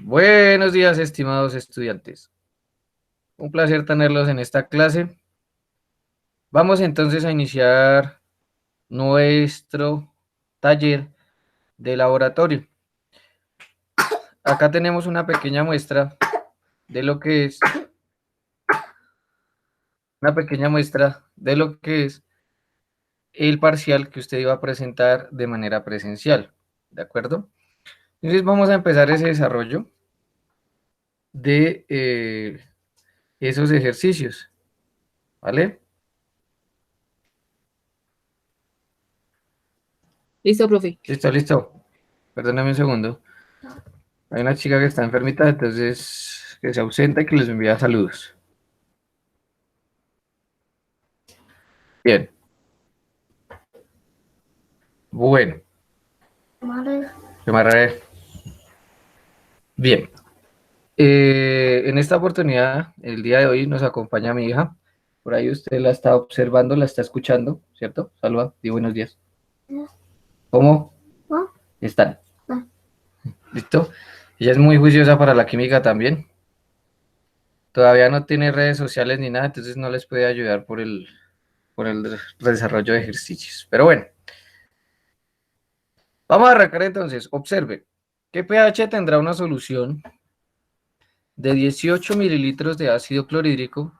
Buenos días, estimados estudiantes. Un placer tenerlos en esta clase. Vamos entonces a iniciar nuestro taller de laboratorio. Acá tenemos una pequeña muestra de lo que es, el parcial que usted iba a presentar de manera presencial, ¿de acuerdo? Entonces vamos a empezar ese desarrollo de esos ejercicios, ¿vale? Listo, profe. Listo. Perdóname un segundo. Hay una chica que está enfermita, entonces que se ausenta y que les envía saludos. Bien. Bueno. Llamaré. Bien. En esta oportunidad, el día de hoy, nos acompaña mi hija. Por ahí usted la está observando, la está escuchando, ¿cierto? Saluda, di buenos días. ¿Cómo están? ¿Listo? Ella es muy juiciosa para la química también. Todavía no tiene redes sociales ni nada, entonces no les puede ayudar por el desarrollo de ejercicios. Pero bueno, vamos a arrancar entonces. Observe, ¿qué pH tendrá una solución de 18 mililitros de ácido clorhídrico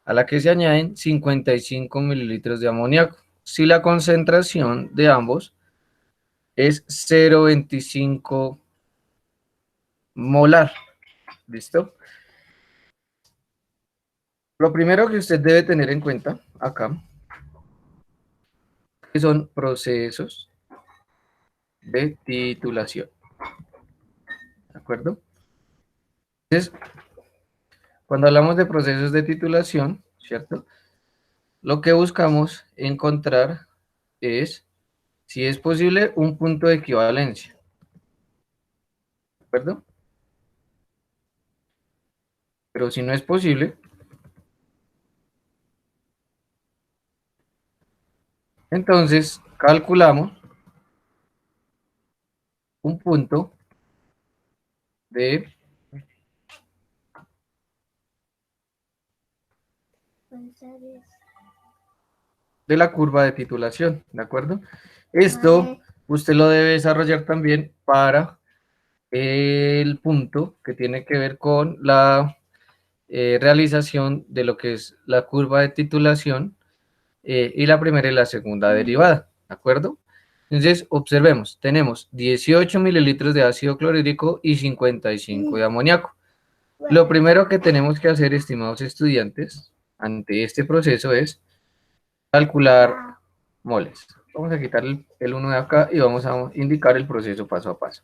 a la que se añaden 55 mililitros de amoníaco, si la concentración de ambos es 0,25 molar? ¿Listo? Lo primero que usted debe tener en cuenta acá son procesos de titulación. ¿De acuerdo? Entonces, cuando hablamos de procesos de titulación, ¿cierto? Lo que buscamos encontrar es, si es posible, un punto de equivalencia. ¿De acuerdo? Pero si no es posible, entonces calculamos un punto de la curva de titulación, ¿de acuerdo? Esto usted lo debe desarrollar también para el punto que tiene que ver con la realización de lo que es la curva de titulación y la primera y la segunda derivada, ¿de acuerdo? Entonces, observemos, tenemos 18 mililitros de ácido clorhídrico y 55 de amoníaco. Lo primero que tenemos que hacer, estimados estudiantes, ante este proceso es calcular moles. Vamos a quitar el 1 de acá y vamos a indicar el proceso paso a paso.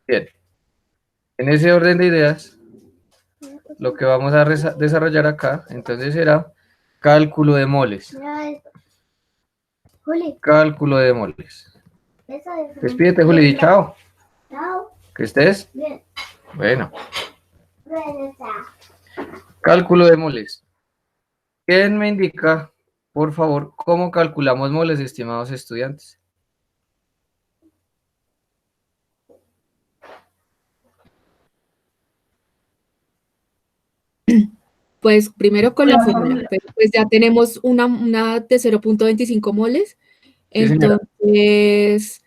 Bien, en ese orden de ideas, lo que vamos a desarrollar acá, entonces será cálculo de moles. Cálculo de moles. Despídete, Juli, chao. ¿Que estés? Bien. Bueno. Cálculo de moles. ¿Quién me indica, por favor, cómo calculamos moles, estimados estudiantes? Pues primero con la fórmula, pero pues ya tenemos una de 0,25 moles, Sí, señora. entonces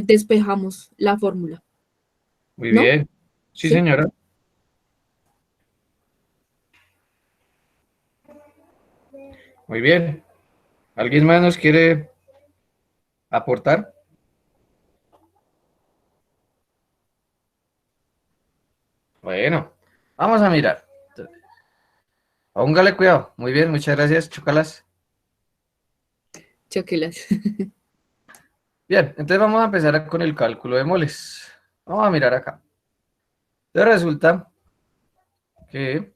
despejamos la fórmula, Muy ¿no? bien. Sí, ¿Sí? señora. Muy bien. ¿Alguien más nos quiere aportar? Bueno, vamos a mirar. Póngale cuidado. Muy bien, muchas gracias, Chocalas. Choquelas. Bien, entonces vamos a empezar con el cálculo de moles. Vamos a mirar acá. Entonces resulta que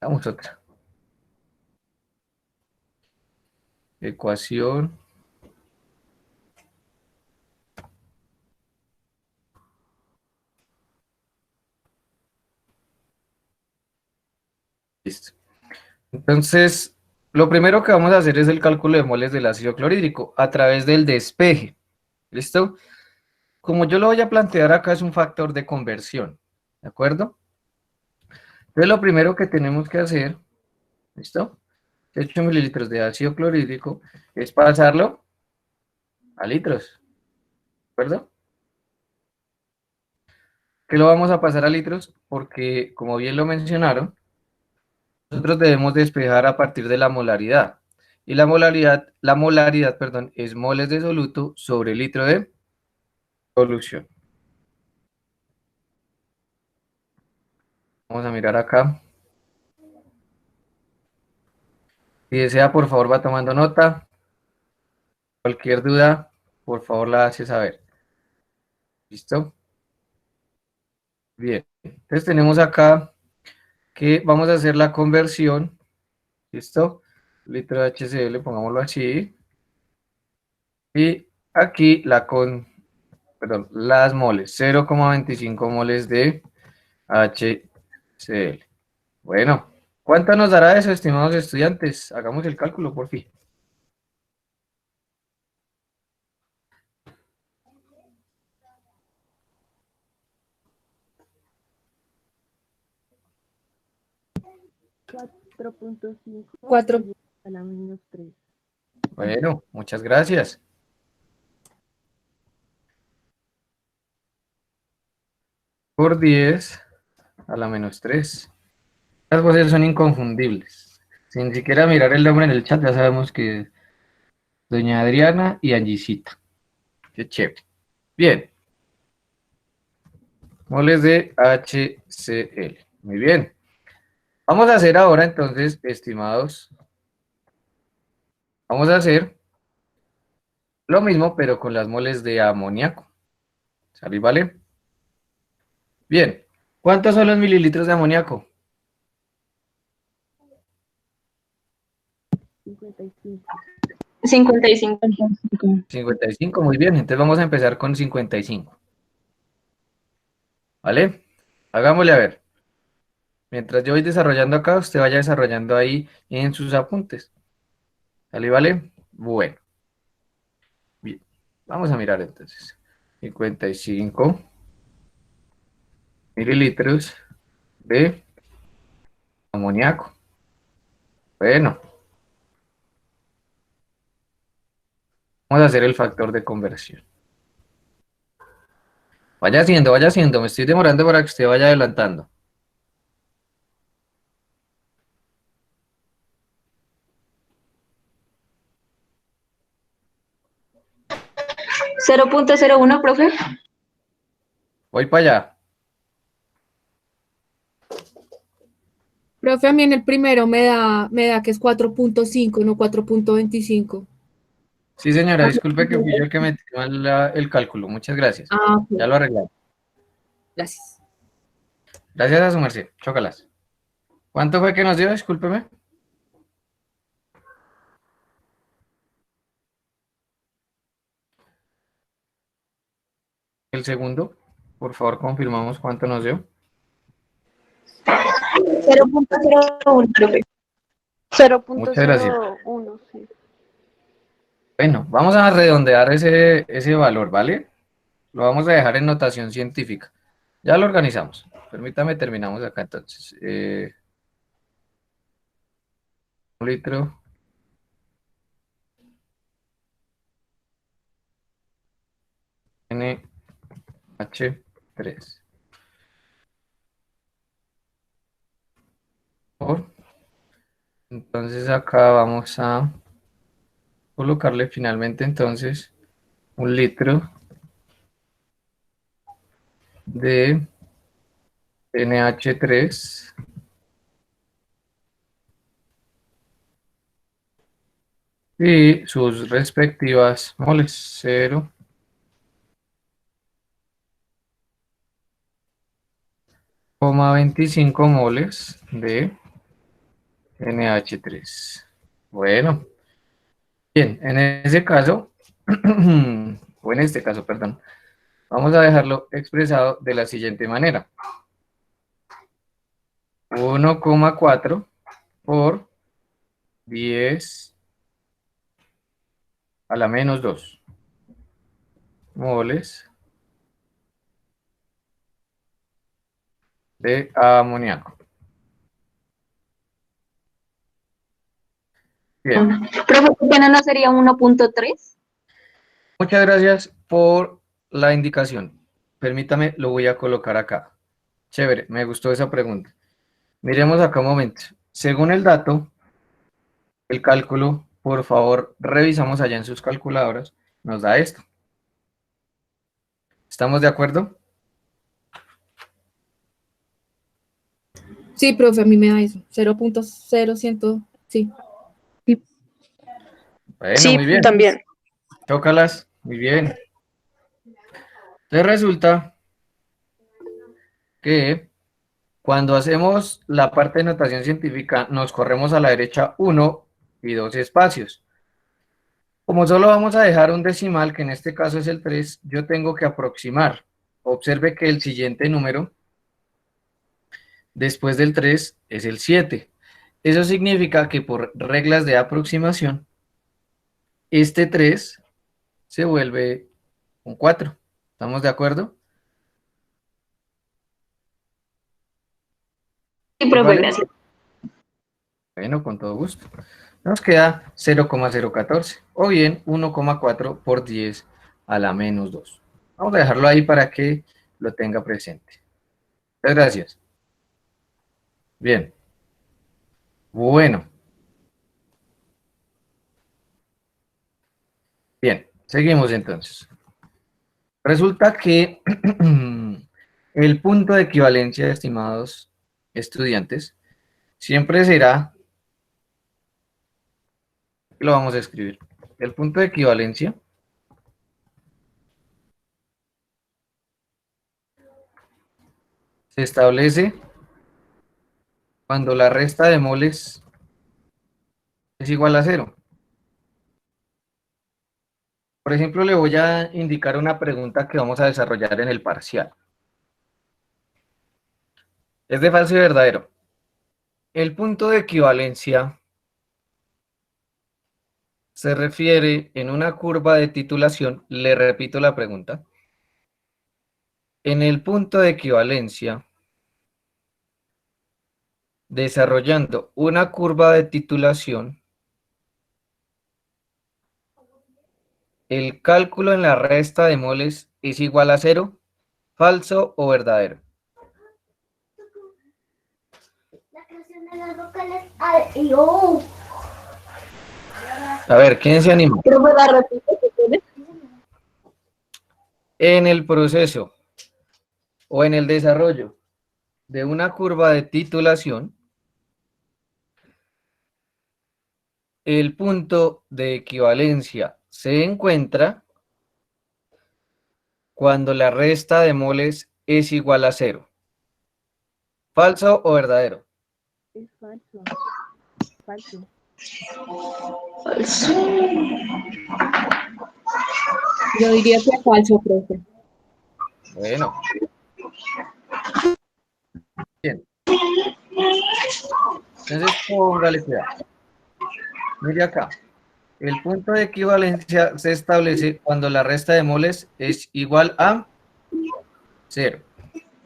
vamos a otra ecuación. Listo. Entonces, lo primero que vamos a hacer es el cálculo de moles del ácido clorhídrico a través del despeje. ¿Listo? Como yo lo voy a plantear acá es un factor de conversión, ¿de acuerdo? Entonces lo primero que tenemos que hacer, ¿listo? 8 mililitros de ácido clorhídrico es pasarlo a litros, ¿de acuerdo? ¿Qué lo vamos a pasar a litros? Porque, como bien lo mencionaron, nosotros debemos despejar a partir de la molaridad. Y la molaridad, perdón, es moles de soluto sobre litro de solución. Vamos a mirar acá. Si desea, por favor, va tomando nota. Cualquier duda, por favor, la hace saber. ¿Listo? Bien. Entonces tenemos acá que vamos a hacer la conversión. ¿Listo? Litro de HCl, pongámoslo así. Y aquí las moles, 0,25 moles de HCl. Bueno, ¿cuánto nos dará eso, estimados estudiantes? Hagamos el cálculo, por fin. Cuatro. A la -3. Bueno, muchas gracias. Por 10 a la -3. Las voces son inconfundibles. Sin siquiera mirar el nombre en el chat, ya sabemos que es doña Adriana y Angisita. Qué chévere. Bien. Moles de HCl. Muy bien. Vamos a hacer ahora entonces, estimados, vamos a hacer lo mismo, pero con las moles de amoníaco. ¿Sale? ¿Vale? Bien. ¿Cuántos son los mililitros de amoníaco? 55. 55. 55, muy bien. Entonces vamos a empezar con 55. ¿Vale? Hagámosle a ver. Mientras yo voy desarrollando acá, usted vaya desarrollando ahí en sus apuntes. ¿Sale? ¿Vale? Bueno. Bien. Vamos a mirar entonces. 55 mililitros de amoníaco. Bueno, vamos a hacer el factor de conversión. Vaya haciendo, me estoy demorando para que usted vaya adelantando. ¿0.01, profe? Voy para allá. Profe, a mí en el primero me da que es 4.5, no 4.25. Sí, señora, disculpe que fui yo el que metí mal el cálculo. Muchas gracias. Ah, Ya ok. lo arreglamos. Gracias. Gracias a su merced. Chócalas. ¿Cuánto fue que nos dio? Discúlpeme. El segundo. Por favor, confirmamos cuánto nos dio. 0.01, profe. Muchas gracias. 0.01, sí. Bueno, vamos a redondear ese valor, ¿vale? Lo vamos a dejar en notación científica. Ya lo organizamos. Permítame, terminamos acá entonces. 1 litro NH3 por. Entonces acá vamos a colocarle finalmente entonces 1 litro de NH3 y sus respectivas moles, 0,25 moles de NH3. Bueno, bien, en ese caso, o en este caso, perdón, vamos a dejarlo expresado de la siguiente manera. 1,4 por 10 a la -2. moles de amoníaco. Bien, Profe, ¿por qué no sería 1.3? muchas gracias por la indicación. Permítame, lo voy a colocar acá. Chévere, me gustó esa pregunta. Miremos acá un momento. Según el dato, el cálculo, por favor, revisamos allá en sus calculadoras, nos da esto. ¿Estamos de acuerdo? Sí, profe, a mí me da eso. 0.0100, sí. Bueno, Sí, muy bien. también. Chócalas, muy bien. Entonces resulta que cuando hacemos la parte de notación científica, nos corremos a la derecha 1 y 2 espacios. Como solo vamos a dejar un decimal, que en este caso es el 3, yo tengo que aproximar. Observe que el siguiente número después del 3 es el 7. Eso significa que por reglas de aproximación, este 3 se vuelve un 4. ¿Estamos de acuerdo? Sí, ¿Les profe, vale? gracias. Bueno, con todo gusto. Nos queda 0,014 o bien 1,4 por 10 a la menos 2. Vamos a dejarlo ahí para que lo tenga presente. Muchas gracias. Bien. Bueno. Bien. Seguimos entonces. Resulta que el punto de equivalencia, estimados estudiantes, siempre será, lo vamos a escribir, el punto de equivalencia se establece cuando la resta de moles es igual a 0. Por ejemplo, le voy a indicar una pregunta que vamos a desarrollar en el parcial. Es de falso y verdadero. El punto de equivalencia se refiere en una curva de titulación, le repito la pregunta. En el punto de equivalencia, desarrollando una curva de titulación, ¿el cálculo en la resta de moles es igual a 0? ¿Falso o verdadero? La creación de las vocales al O. A ver, ¿quién se anima? Profe, la repite, si quiere. En el proceso o en el desarrollo de una curva de titulación, el punto de equivalencia se encuentra cuando la resta de moles es igual a 0. ¿Falso o verdadero? Es falso. Falso. Yo diría que falso, profe. Bueno. Bien. Entonces, póngale cuidado. Mire acá. El punto de equivalencia se establece cuando la resta de moles es igual a 0.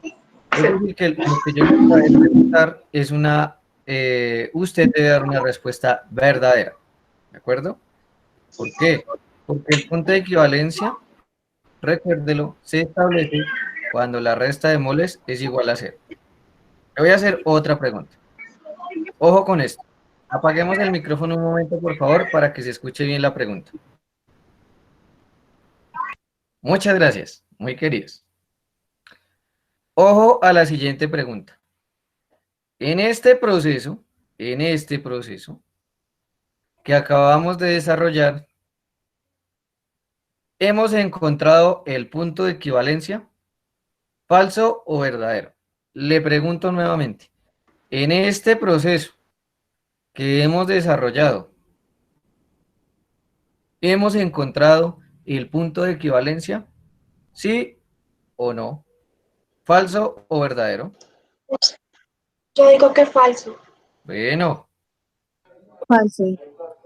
Es decir, que lo que yo le voy a preguntar es usted debe dar una respuesta verdadera. ¿De acuerdo? ¿Por qué? Porque el punto de equivalencia, recuérdelo, se establece cuando la resta de moles es igual a 0. Le voy a hacer otra pregunta. Ojo con esto. Apaguemos el micrófono un momento, por favor, para que se escuche bien la pregunta. Muchas gracias, muy queridos. Ojo a la siguiente pregunta. En este proceso que acabamos de desarrollar, ¿hemos encontrado el punto de equivalencia? ¿Falso o verdadero? Le pregunto nuevamente. En este proceso que hemos desarrollado, ¿hemos encontrado el punto de equivalencia? ¿Sí o no? ¿Falso o verdadero? Yo digo que falso. Bueno, Falso.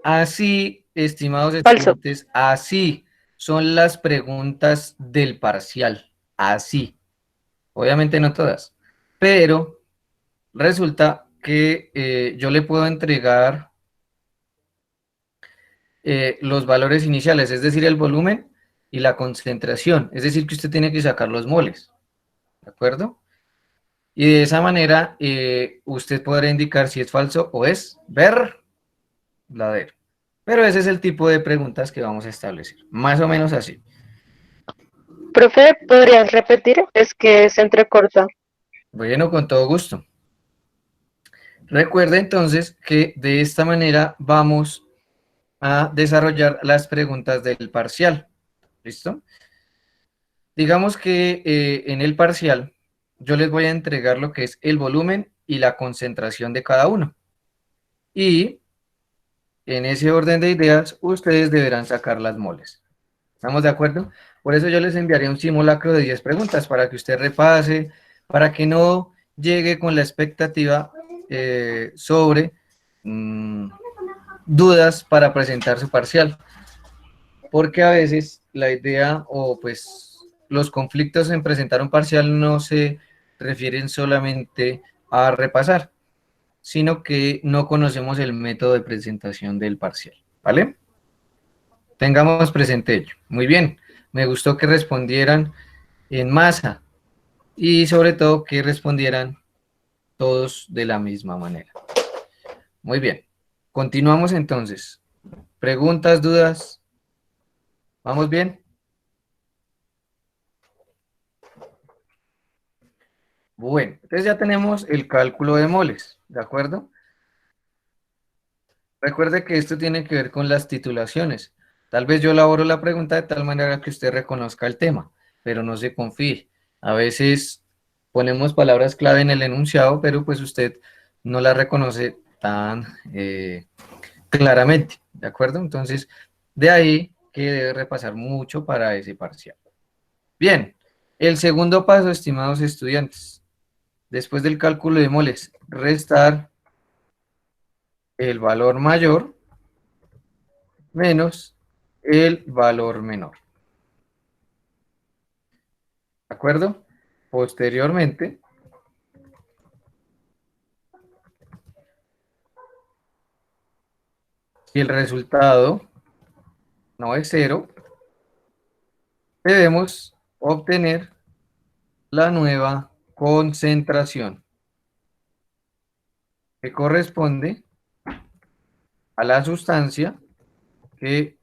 así, estimados Falso. estudiantes, así son las preguntas del parcial, así. Obviamente no todas, pero resulta que yo le puedo entregar los valores iniciales, es decir, el volumen y la concentración, es decir, que usted tiene que sacar los moles, ¿de acuerdo? Y de esa manera usted podrá indicar si es falso o es verdadero. Pero ese es el tipo de preguntas que vamos a establecer, más o menos así. Profe, ¿podrías repetir? Es que se entrecorta. Bueno, con todo gusto. Recuerde entonces que de esta manera vamos a desarrollar las preguntas del parcial. ¿Listo? Digamos que en el parcial yo les voy a entregar lo que es el volumen y la concentración de cada uno. Y en ese orden de ideas ustedes deberán sacar las moles. ¿Estamos de acuerdo? Por eso yo les enviaré un simulacro de 10 preguntas para que usted repase, para que no llegue con la expectativa sobre dudas para presentar su parcial. Porque a veces la idea o pues los conflictos en presentar un parcial no se refieren solamente a repasar, sino que no conocemos el método de presentación del parcial, ¿vale? Tengamos presente ello. Muy bien, me gustó que respondieran en masa y sobre todo que respondieran todos de la misma manera. Muy bien, continuamos entonces. ¿Preguntas, dudas? ¿Vamos bien? Bueno, entonces ya tenemos el cálculo de moles, ¿de acuerdo? Recuerde que esto tiene que ver con las titulaciones. Tal vez yo elaboro la pregunta de tal manera que usted reconozca el tema, pero no se confíe. A veces ponemos palabras clave en el enunciado, pero pues usted no la reconoce tan claramente, ¿de acuerdo? Entonces, de ahí que debe repasar mucho para ese parcial. Bien, el segundo paso, estimados estudiantes, después del cálculo de moles, restar el valor mayor menos el valor menor. ¿De acuerdo? Posteriormente, si el resultado no es cero, debemos obtener la nueva concentración que corresponde a la sustancia que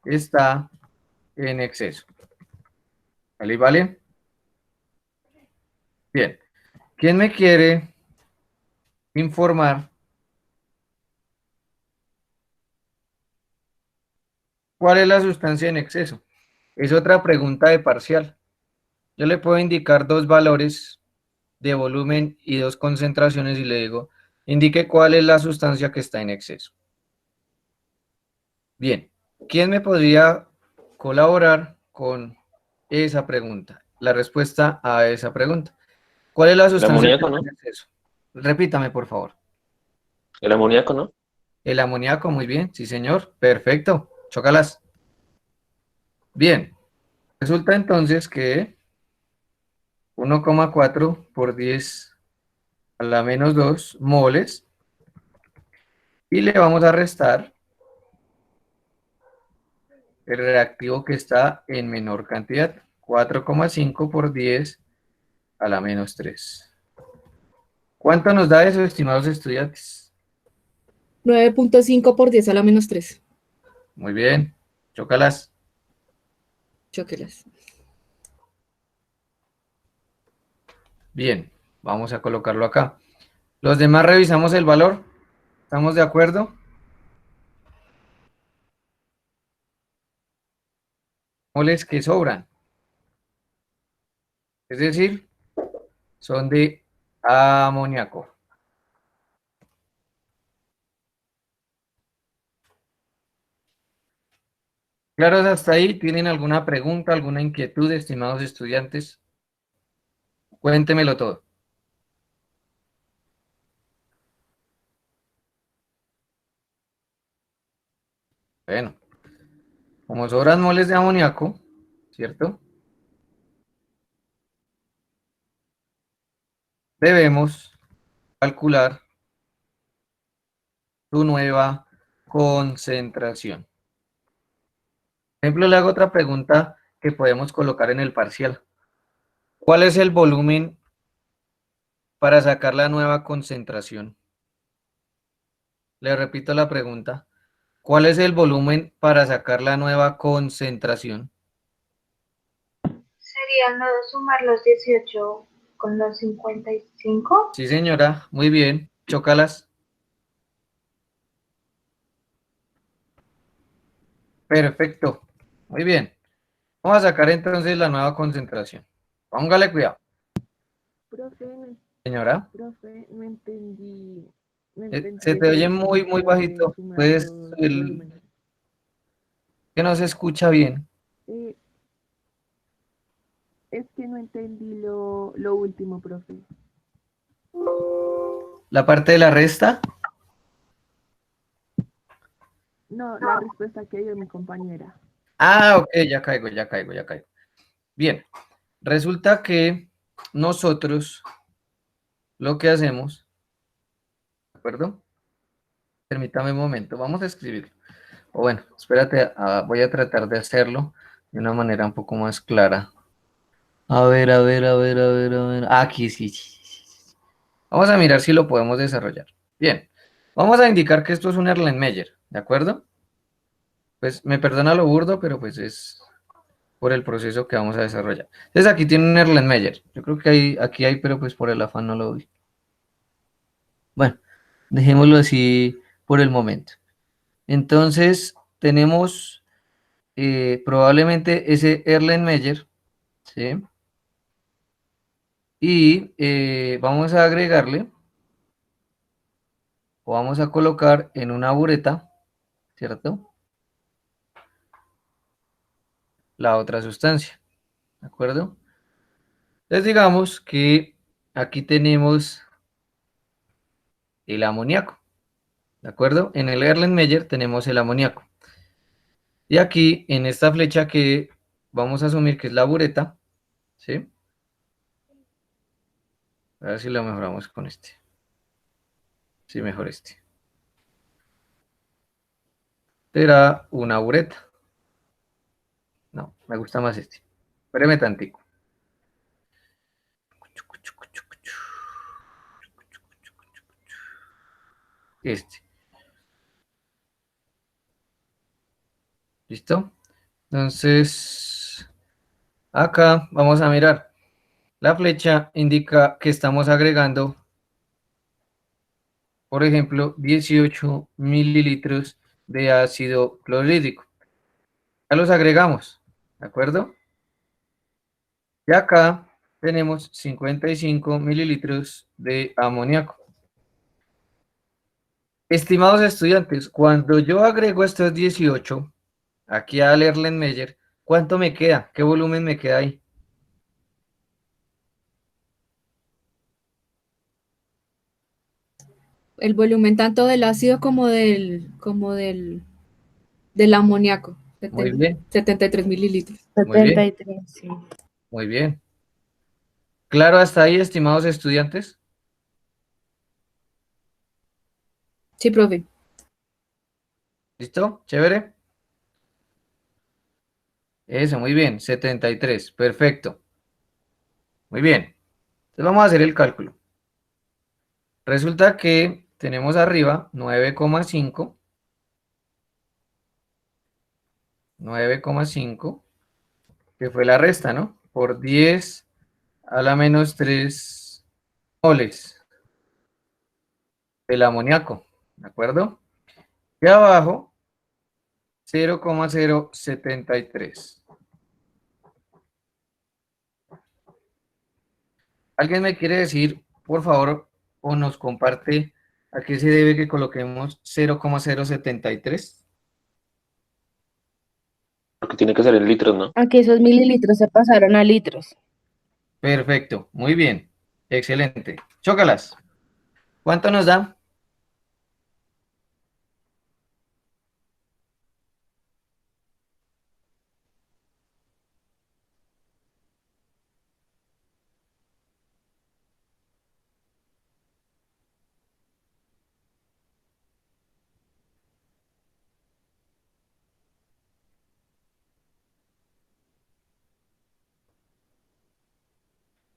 está en exceso. ¿Vale? ¿Vale? Bien. ¿Quién me quiere informar cuál es la sustancia en exceso? Es otra pregunta de parcial. Yo le puedo indicar dos valores de volumen y dos concentraciones y le digo, indique cuál es la sustancia que está en exceso. Bien, ¿quién me podría colaborar con esa pregunta? La respuesta a esa pregunta. ¿Cuál es la El sustancia que amoníaco, está ¿no? en exceso? Repítame, por favor. El amoníaco, ¿no? El amoníaco, muy bien, sí señor, perfecto, chócalas. Bien, resulta entonces que 1,4 por 10 a la menos 2 moles y le vamos a restar el reactivo que está en menor cantidad, 4,5 por 10 a la menos 3. ¿Cuánto nos da eso, estimados estudiantes? 9.5 por 10 a la menos 3. Muy bien, chócalas. Chóquelas. Bien, vamos a colocarlo acá. Los demás revisamos el valor. ¿Estamos de acuerdo? Moles que sobran. Es decir, son de amoníaco. ¿Claros hasta ahí? ¿Tienen alguna pregunta, alguna inquietud, estimados estudiantes? Cuéntemelo todo. Bueno, como sobran moles de amoníaco, ¿cierto? Debemos calcular su nueva concentración. Por ejemplo, le hago otra pregunta que podemos colocar en el parcial. ¿Cuál es el volumen para sacar la nueva concentración? Le repito la pregunta. ¿Cuál es el volumen para sacar la nueva concentración? Sería no sumar los 18 con los 55. Sí, señora, muy bien. Chócalas. Perfecto. Muy bien. Vamos a sacar entonces la nueva concentración. Póngale cuidado. Señora, Profe, no entendí. No se entendí te eso oye del muy, muy punto de bajito. sumar Puedes, los volúmenes. que no se escucha bien. Eh, es que no entendí lo último, profe. La parte de la resta. No, la respuesta que dio mi compañera. Ah, ok, ya caigo, ya caigo, ya caigo. Bien, resulta que nosotros lo que hacemos, ¿de acuerdo? Permítame un momento, vamos a escribirlo. O bueno, espérate, voy a tratar de hacerlo de una manera un poco más clara. A ver, a ver, a ver, a ver, a ver. Aquí sí, sí, sí, sí. Vamos a mirar si lo podemos desarrollar. Bien, vamos a indicar que esto es un Erlenmeyer, ¿de acuerdo? Pues me perdona lo burdo, pero pues es por el proceso que vamos a desarrollar. Entonces aquí tiene un Erlenmeyer. Yo creo que aquí hay, pero pues por el afán no lo vi. Bueno, dejémoslo así por el momento. Entonces tenemos probablemente ese Erlenmeyer, ¿sí? Y vamos a agregarle, o vamos a colocar en una bureta, ¿cierto? La otra sustancia, ¿de acuerdo? Entonces digamos que aquí tenemos el amoníaco, ¿de acuerdo? En el Erlenmeyer tenemos el amoníaco. Y aquí, en esta flecha que vamos a asumir que es la bureta, ¿sí? A ver si lo mejoramos con este. Sí, mejor este. Será una bureta. No, me gusta más este. Espéreme tantico. Este. ¿Listo? Entonces, acá vamos a mirar. La flecha indica que estamos agregando, por ejemplo, 18 mililitros de ácido clorhídrico. Ya los agregamos, ¿de acuerdo? Y acá tenemos 55 mililitros de amoníaco. Estimados estudiantes, cuando yo agrego estos 18 aquí al Erlenmeyer, ¿cuánto me queda? ¿Qué volumen me queda ahí? El volumen tanto del ácido del amoníaco, Muy bien, 73 mililitros. muy bien, 73, sí. muy bien. ¿Claro hasta ahí, estimados estudiantes? Sí, profe. ¿Listo? ¿Chévere? Eso, muy bien, 73, perfecto. Muy bien. Entonces vamos a hacer el cálculo. Resulta que tenemos arriba 9,5, 9,5, que fue la resta, ¿no? Por 10 a la menos 3 moles del amoníaco, ¿de acuerdo? Y abajo, 0,073. ¿Alguien me quiere decir, por favor, o nos comparte a qué se debe que coloquemos 0,073? Porque tiene que ser en litros, ¿no? Aquí esos mililitros se pasaron a litros. Perfecto, muy bien, excelente. Chócalas. ¿Cuánto nos da?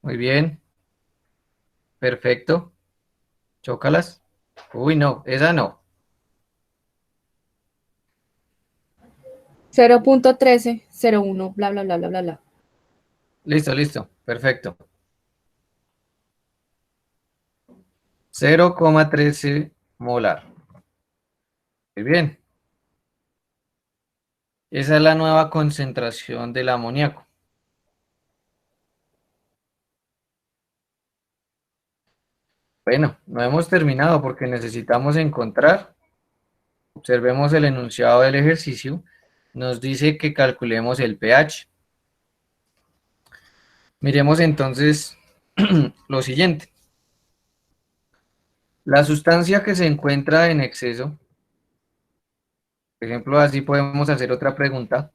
Muy bien. Perfecto. Chócalas. Uy, no, esa no. 0.1301, bla, bla, bla, bla, bla, bla. Listo, listo. Perfecto. 0,13 molar. Muy bien. Esa es la nueva concentración del amoníaco. Bueno, no hemos terminado porque necesitamos encontrar, observemos el enunciado del ejercicio, nos dice que calculemos el pH. Miremos entonces lo siguiente. La sustancia que se encuentra en exceso, por ejemplo, así podemos hacer otra pregunta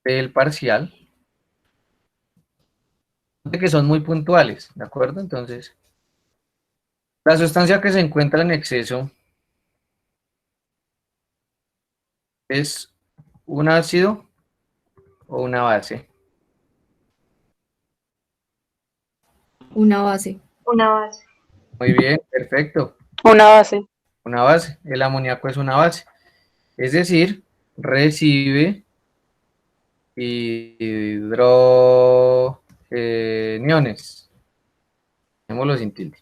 del parcial, que son muy puntuales, ¿de acuerdo? Entonces, la sustancia que se encuentra en exceso es un ácido o una base. Una base. Una base. Muy bien, perfecto. Una base. Una base. El amoníaco es una base. Es decir, recibe hidrogeniones. Dejémoslo sin tilde.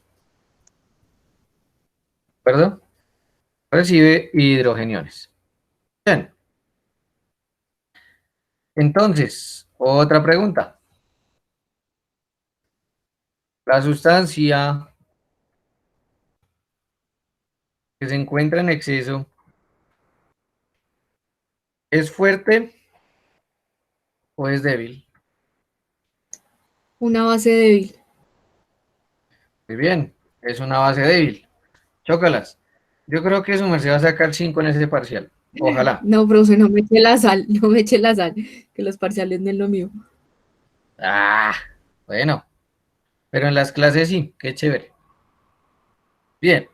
¿De acuerdo? Recibe hidrogeniones. Bien. Entonces, otra pregunta. La sustancia que se encuentra en exceso ¿es fuerte o es débil? Una base débil. Muy bien, es una base débil. Chócalas. Yo creo que su merced va a sacar 5 en ese parcial. Ojalá. No, profe, no me eche la sal, no me eche la sal, que los parciales no es lo mío. Ah, bueno. Pero en las clases sí, qué chévere. Bien.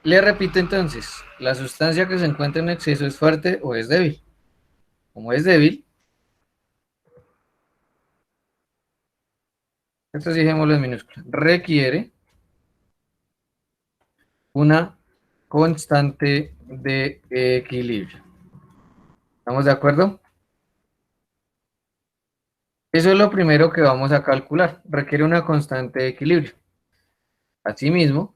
Le repito entonces, ¿la sustancia que se encuentra en exceso es fuerte o es débil? Como es débil, entonces dejémoslo en minúsculas. Requiere una constante de equilibrio. ¿Estamos de acuerdo? Eso es lo primero que vamos a calcular. Requiere una constante de equilibrio. Asimismo,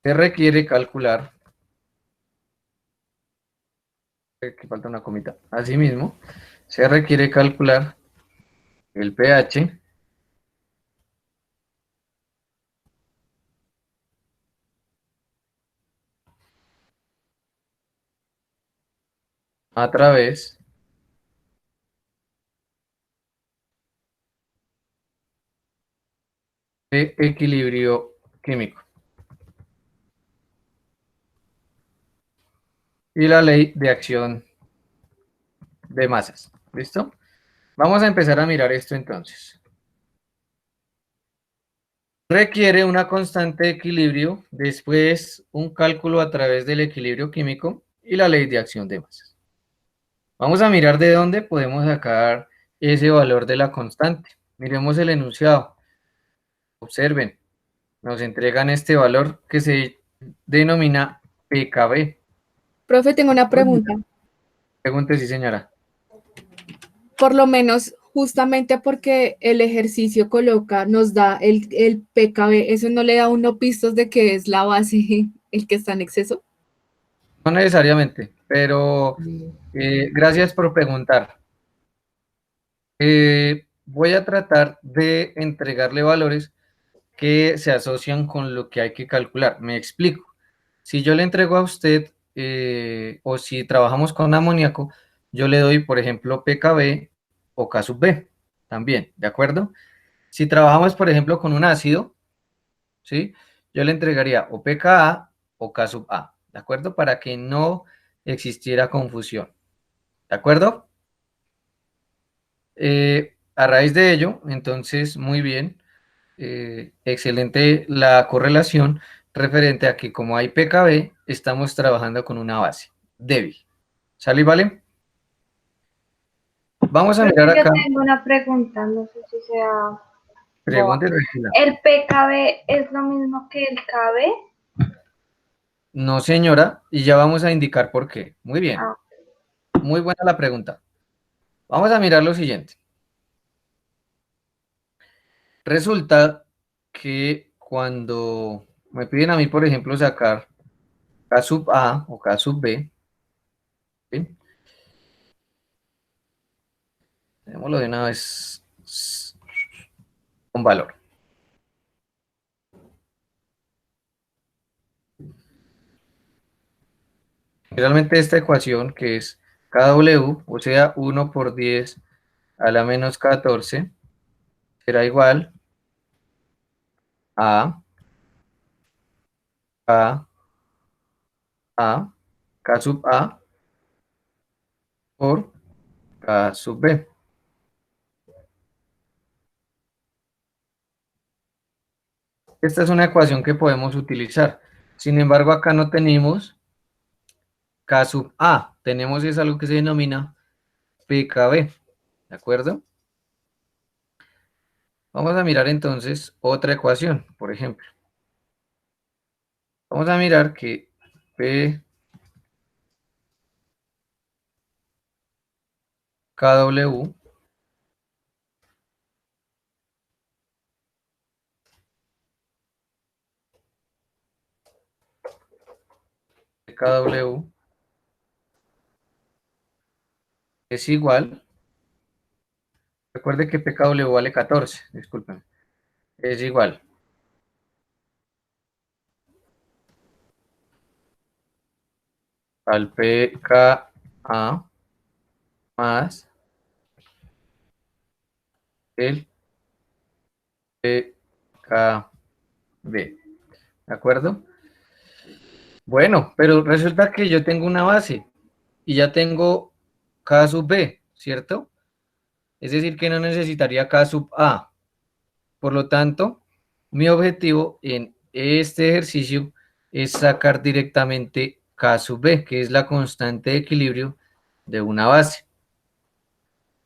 se requiere calcular, que falta una comita. Asimismo, se requiere calcular el pH a través de equilibrio químico y la ley de acción de masas. ¿Listo? Vamos a empezar a mirar esto entonces. Requiere una constante de equilibrio, después un cálculo a través del equilibrio químico y la ley de acción de masas. Vamos a mirar de dónde podemos sacar ese valor de la constante. Miremos el enunciado. Observen, nos entregan este valor que se denomina pKb. Profe, tengo una pregunta. Pregunte, sí, señora. Por lo menos, justamente porque el ejercicio coloca, nos da el PKB, ¿eso no le da a uno pistas de que es la base el que está en exceso? No necesariamente, pero gracias por preguntar. Voy a tratar de entregarle valores que se asocian con lo que hay que calcular. Me explico. Si yo le entrego a usted, o si trabajamos con amoníaco, yo le doy, por ejemplo, pKb o K sub B, también, ¿de acuerdo? Si trabajamos, por ejemplo, con un ácido, ¿sí? Yo le entregaría o pKa o K sub A, ¿de acuerdo? Para que no existiera confusión, ¿de acuerdo? A raíz de ello, entonces, muy bien, excelente la correlación referente a que como hay pKb, estamos trabajando con una base. débil. ¿Sale y vale? Vamos a mirar Yo acá. tengo una pregunta, no sé si sea boa. Pregunta tranquila. ¿El PKB es lo mismo que el KB? No, señora, y ya vamos a indicar por qué. Muy bien, Ah, muy buena la pregunta. Vamos a mirar lo siguiente. Resulta que cuando me piden a mí, por ejemplo, sacar K sub A o K sub B, ¿sí? Démoslo de una vez con valor. Realmente esta ecuación que es KW, o sea, 1 por 10 a la menos 14, será igual a A, K sub A por K sub B. Esta es una ecuación que podemos utilizar. Sin embargo, acá no tenemos K sub A. Tenemos es algo que se denomina PKB. ¿De acuerdo? Vamos a mirar entonces otra ecuación, por ejemplo. Vamos a mirar que PKW PKW es igual. Recuerde que PKW vale 14, disculpen. Es igual al PKA más el PKB. ¿De acuerdo? Bueno, pero resulta que yo tengo una base y ya tengo K sub B, ¿cierto? Es decir, que no necesitaría K sub A. Por lo tanto, mi objetivo en este ejercicio es sacar directamente K sub B, que es la constante de equilibrio de una base.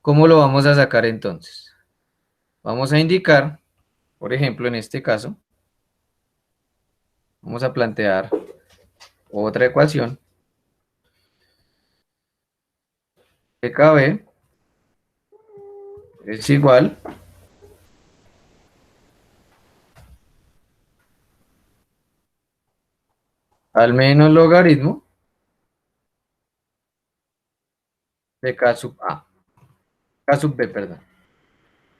¿Cómo lo vamos a sacar entonces? Vamos a indicar, por ejemplo, en este caso, vamos a plantear otra ecuación. PKB es igual al menos logaritmo de K sub A. K sub B, perdón.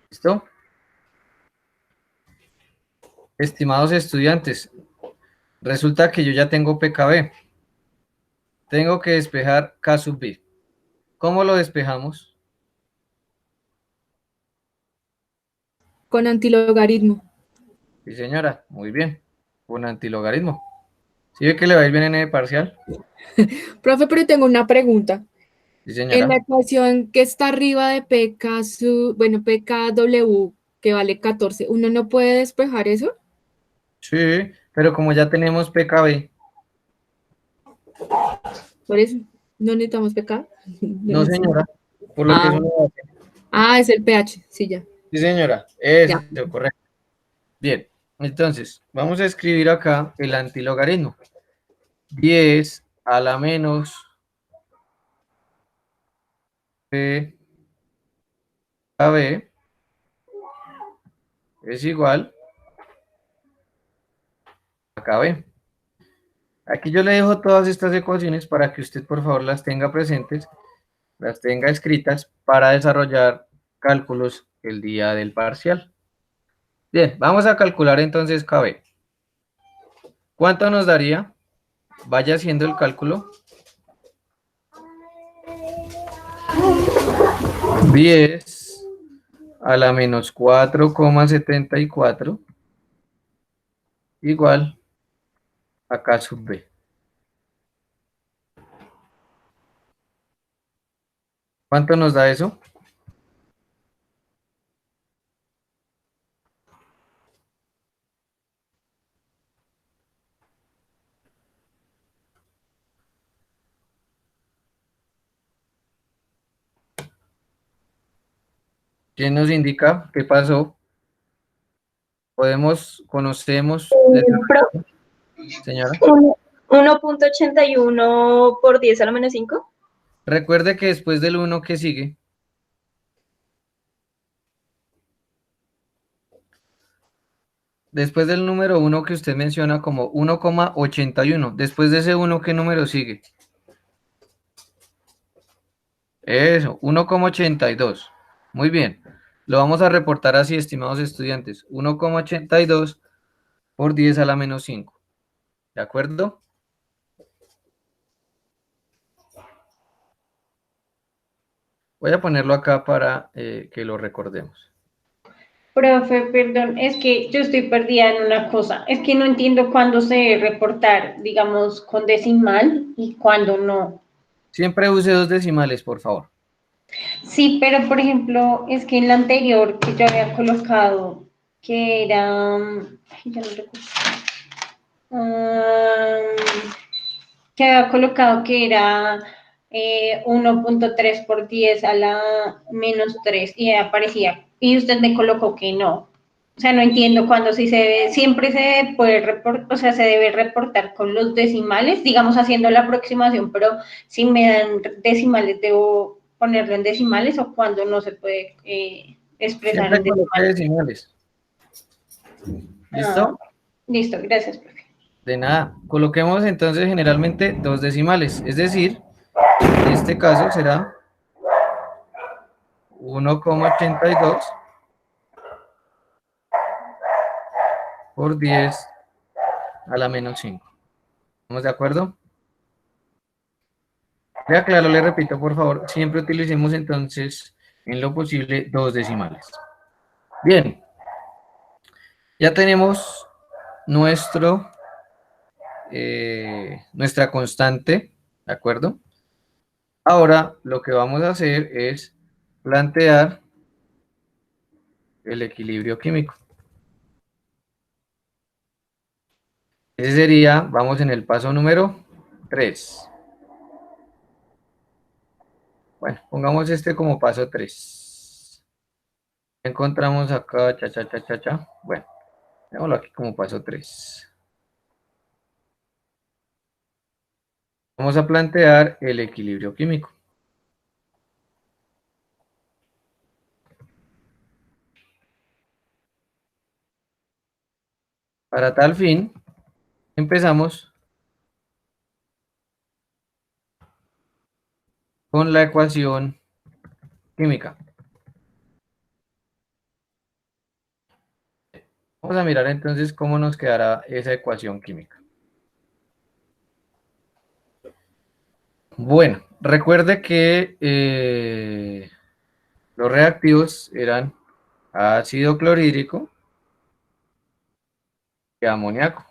¿Listo? Estimados estudiantes, resulta que yo ya tengo PKB. Tengo que despejar K sub B. ¿Cómo lo despejamos? Con antilogaritmo. Sí, señora, muy bien. Un antilogaritmo. ¿Sí ve que le va a ir bien en el parcial? Profe, pero tengo una pregunta. Sí, En la señora. ecuación que está arriba de bueno, PKW, que vale 14, ¿uno no puede despejar eso? Sí, pero como ya tenemos PKB, Por eso, ¿no necesitamos PK? No no, necesito. señora, por lo que Ah, es una base. es el pH, sí, ya, Sí, señora, ya. eso, correcto. Bien, entonces, vamos a escribir acá el antilogaritmo. 10 a la menos PKB es igual a KB. Aquí yo le dejo todas estas ecuaciones para que usted por favor las tenga presentes, las tenga escritas para desarrollar cálculos el día del parcial. Bien, vamos a calcular entonces KB. ¿Cuánto nos daría? Vaya haciendo el cálculo. 10 a la menos 4,74 igual a K sub B. ¿Cuánto nos da eso? ¿Quién nos indica qué pasó? Conocemos, Pro- señora. 1.81 por 10 a la menos 5. Recuerde que después del 1 que sigue, después del número 1 que usted menciona como 1,81, después de ese 1, ¿qué número sigue? Eso, 1,82. Muy bien. Lo vamos a reportar así, estimados estudiantes. 1,82 por 10 a la menos 5. ¿De acuerdo? Voy a ponerlo acá para que lo recordemos. Profe, perdón, es que yo estoy perdida en una cosa. Es que no entiendo cuándo se debe reportar, digamos, con decimal y cuándo no. Siempre use 2 decimales, por favor. Sí, pero por ejemplo, es que en la anterior que yo había colocado, que era, ay, ya no recuerdo, que había colocado que era 1.3 por 10 a la menos 3 y aparecía, y usted me colocó que no. O sea, no entiendo cuándo sí se debe, siempre se puede reportar, o sea, se debe reportar con los decimales, digamos haciendo la aproximación, pero si me dan decimales, debo ponerlo en decimales o cuando no se puede expresar Siempre en coloque decimales. decimales. Ah, ¿Listo? listo, gracias, profe. De nada. Coloquemos entonces generalmente 2 decimales. Es decir, en este caso será 1,82 por 10 a la menos 5. ¿Estamos de acuerdo? Vea claro, le repito, por favor, siempre utilicemos entonces, en lo posible, 2 decimales. Bien, ya tenemos nuestra constante, ¿de acuerdo? Ahora lo que vamos a hacer es plantear el equilibrio químico. Ese sería, vamos en el paso número 3. Bueno, pongamos este como paso 3. Encontramos acá, cha. Bueno, démoslo aquí como paso 3. Vamos a plantear el equilibrio químico. Para tal fin, empezamos con la ecuación química. Vamos a mirar entonces cómo nos quedará esa ecuación química. Bueno, recuerde que los reactivos eran ácido clorhídrico y amoníaco.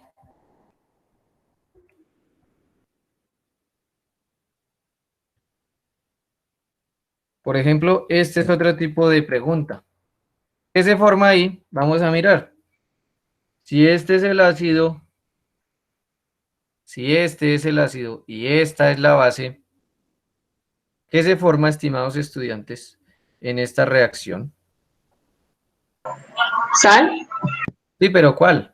Por ejemplo, este es otro tipo de pregunta. ¿Qué se forma ahí? Vamos a mirar. Si este es el ácido, si este es el ácido y esta es la base, ¿qué se forma, estimados estudiantes, en esta reacción? Sal. Sí, pero ¿cuál?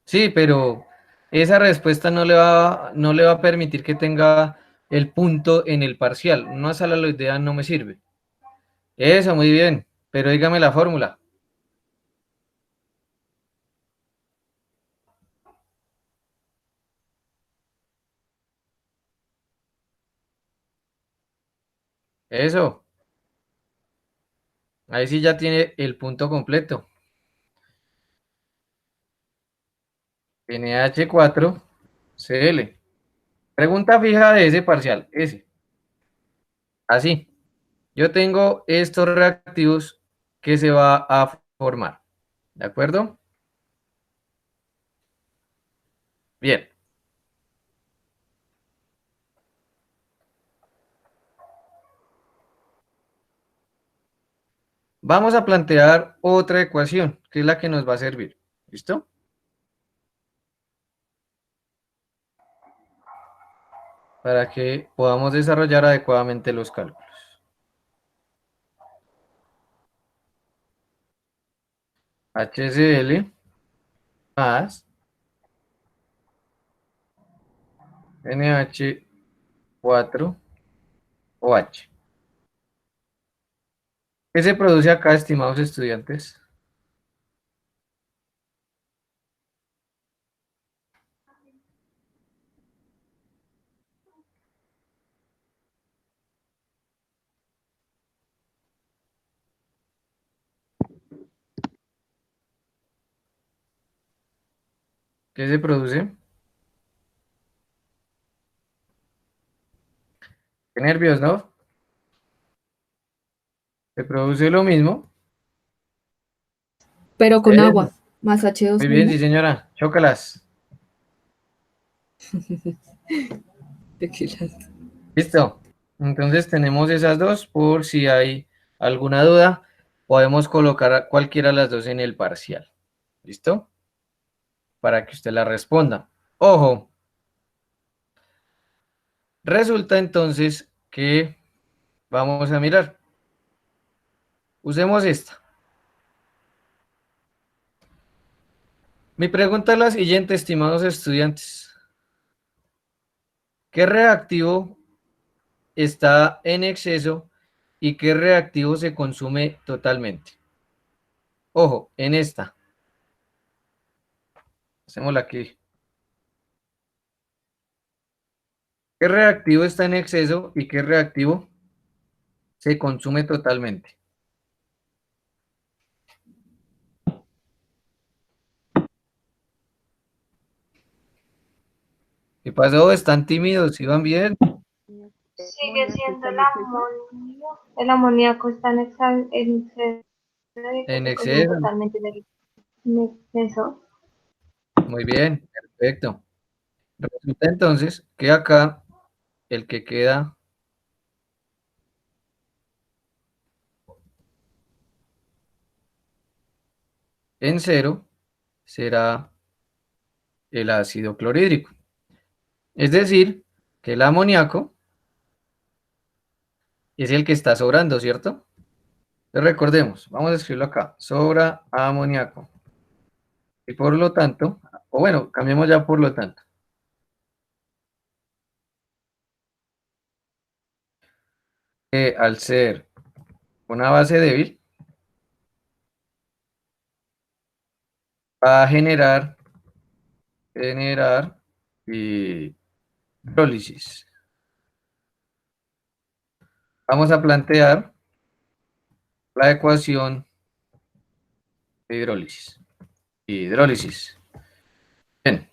Sí, pero esa respuesta no le va a permitir que tenga el punto en el parcial. Una sal aloidea no me sirve. Eso, muy bien. Pero dígame la fórmula. Eso. Ahí sí ya tiene el punto completo. NH4Cl. Pregunta fija de ese parcial. Ese. Así. Yo tengo estos reactivos que se va a formar. ¿De acuerdo? Bien. Vamos a plantear otra ecuación, que es la que nos va a servir. ¿Listo? para que podamos desarrollar adecuadamente los cálculos. HCl más NH4OH. ¿Qué se produce acá, estimados estudiantes? ¿Qué se produce? Qué nervios, ¿no? Se produce lo mismo. Pero con agua, más H2O. Muy bien, sí, señora. Chócalas. Listo. Entonces tenemos esas dos. Por si hay alguna duda, podemos colocar a cualquiera de las dos en el parcial. ¿Listo? Para que usted la responda. Ojo. Resulta entonces que vamos a mirar. Usemos esta. Mi pregunta es la siguiente, estimados estudiantes. ¿Qué reactivo está en exceso y qué reactivo se consume totalmente? Ojo, en esta. Hacémosla aquí. ¿Qué reactivo está en exceso y qué reactivo se consume totalmente? ¿Qué pasó? ¿Están tímidos? ¿Iban bien? Sigue siendo el amonio. El amoníaco está en exceso y que En se consume exceso. totalmente en exceso. Muy bien, perfecto. Resulta entonces que acá el que queda en cero será el ácido clorhídrico. Es decir, que el amoníaco es el que está sobrando, ¿cierto? Entonces recordemos, vamos a escribirlo acá, sobra amoníaco. Y por lo tanto, o bueno, cambiemos ya por lo tanto. Que al ser una base débil, va a generar hidrólisis. Vamos a plantear la ecuación de hidrólisis. Hidrólisis. Bien.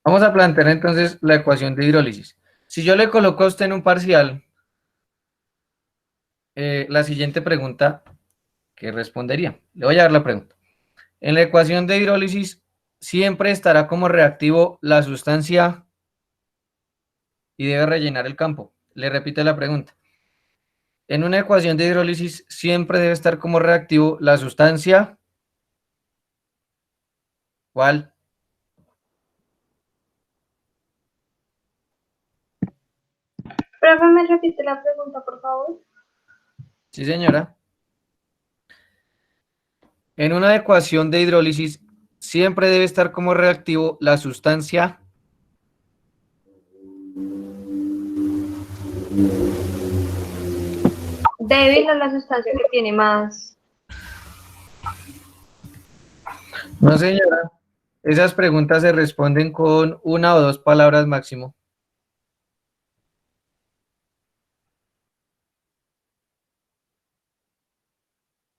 Vamos a plantear entonces la ecuación de hidrólisis. Si yo le coloco a usted en un parcial la siguiente pregunta, ¿qué respondería? Le voy a dar la pregunta. En la ecuación de hidrólisis siempre estará como reactivo la sustancia y debe rellenar el campo. Le repito la pregunta. En una ecuación de hidrólisis siempre debe estar como reactivo la sustancia. ¿Cuál? Profe, ¿me repite la pregunta, por favor? Sí, señora. En una ecuación de hidrólisis siempre debe estar como reactivo la sustancia. Débil es la sustancia que tiene más. No, señora. Esas preguntas se responden con una o dos palabras máximo.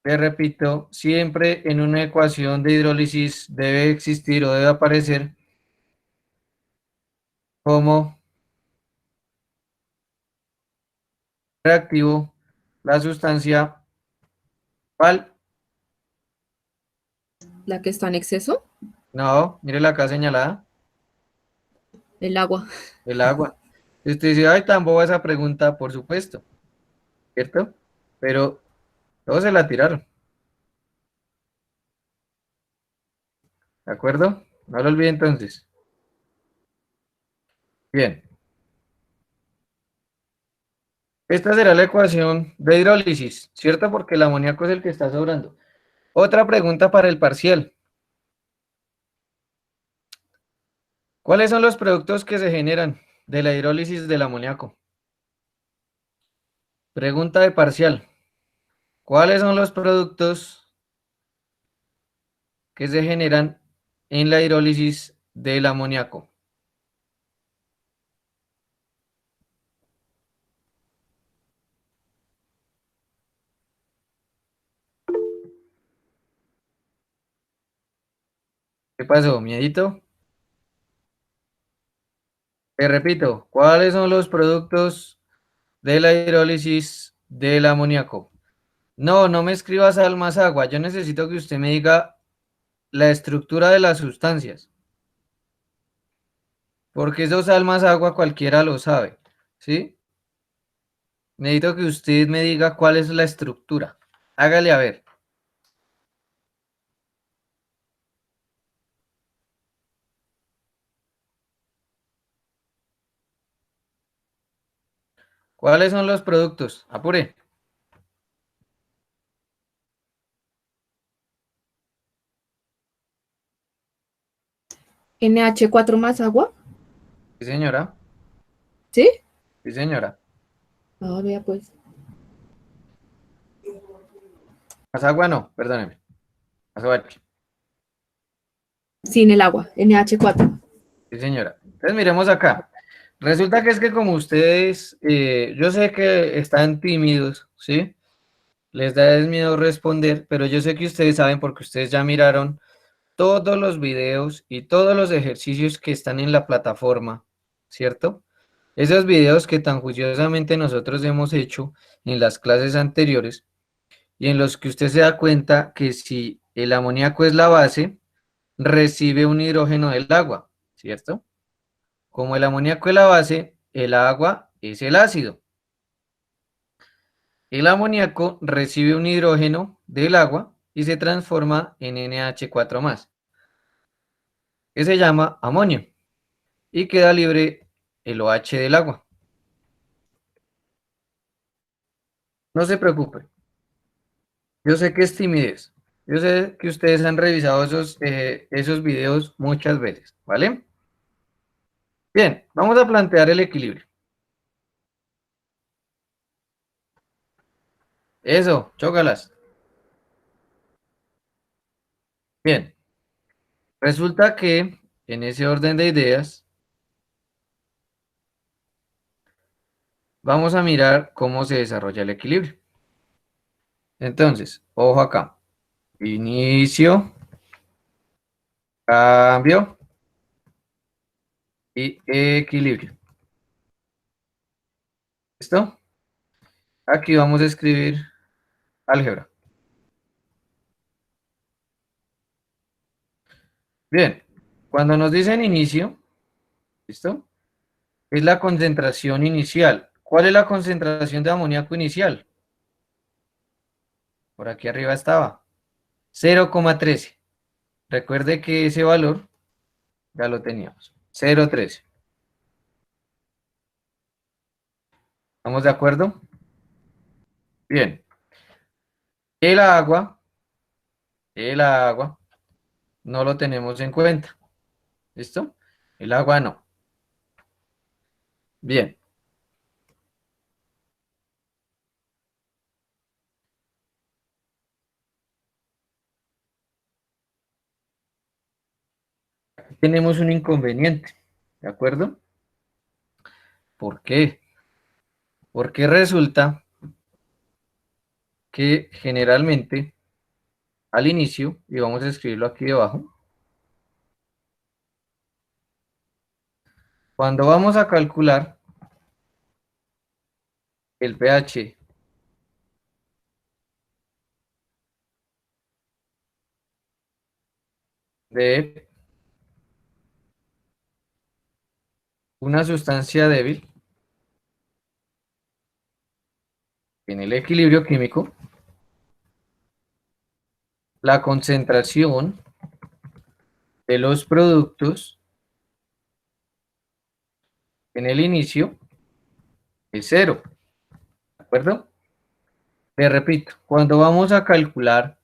Le repito, siempre en una ecuación de hidrólisis debe existir o debe aparecer como reactivo la sustancia. ¿Cuál? La que está en exceso, No, mire la acá señalada, el agua. el agua. Y usted dice, ay, tan boba esa pregunta, por supuesto, ¿cierto? Pero todos se la tiraron, ¿de acuerdo? No lo olvide entonces. Bien, Esta será la ecuación de hidrólisis, ¿cierto? Porque el amoníaco es el que está sobrando. Otra pregunta para el parcial. ¿Cuáles son los productos que se generan de la hidrólisis del amoníaco? Pregunta de parcial. ¿Cuáles son los productos que se generan en la hidrólisis del amoníaco? ¿Qué pasó, miedito? Te repito, ¿cuáles son los productos de la hidrólisis del amoníaco? No, no me escriba sal más agua. Yo necesito que usted me diga la estructura de las sustancias. Porque eso sal más agua cualquiera lo sabe. ¿Sí? Necesito que usted me diga cuál es la estructura. Hágale a ver. ¿Cuáles son los productos? Apure. NH4 más agua, Sí, señora. ¿sí? Sí, señora. Ah, vea pues. Más agua no, perdóneme. Más agua. Sin el agua, NH4. Sí, señora. Entonces miremos acá. Resulta que es que como ustedes, yo sé que están tímidos, ¿sí? Les da miedo responder, pero yo sé que ustedes saben porque ustedes ya miraron todos los videos y todos los ejercicios que están en la plataforma, ¿cierto? Esos videos que tan juiciosamente nosotros hemos hecho en las clases anteriores y en los que usted se da cuenta que si el amoníaco es la base, recibe un hidrógeno del agua, ¿cierto? Como el amoníaco es la base, el agua es el ácido. El amoníaco recibe un hidrógeno del agua y se transforma en NH4+, que se llama amonio, y queda libre el OH del agua. No se preocupe. Yo sé que es timidez. Yo sé que ustedes han revisado esos videos muchas veces, ¿vale? Bien, vamos a plantear el equilibrio. Eso, chócalas. Bien, resulta que en ese orden de ideas vamos a mirar cómo se desarrolla el equilibrio. Entonces, ojo acá. Inicio, cambio y equilibrio. ¿Listo? Aquí vamos a escribir álgebra. Bien, cuando nos dicen inicio, ¿listo? Es la concentración inicial. ¿Cuál es la concentración de amoníaco inicial? Por aquí arriba estaba. 0,13. Recuerde que ese valor ya lo teníamos. 0,13. ¿Estamos de acuerdo? Bien. El agua, no lo tenemos en cuenta. ¿Listo? El agua no. Bien. Aquí tenemos un inconveniente. ¿De acuerdo? ¿Por qué? Porque resulta que generalmente al inicio, y vamos a escribirlo aquí debajo, cuando vamos a calcular el pH de una sustancia débil en el equilibrio químico, la concentración de los productos en el inicio es 0. acuerdo? Le repito, cuando vamos a calcular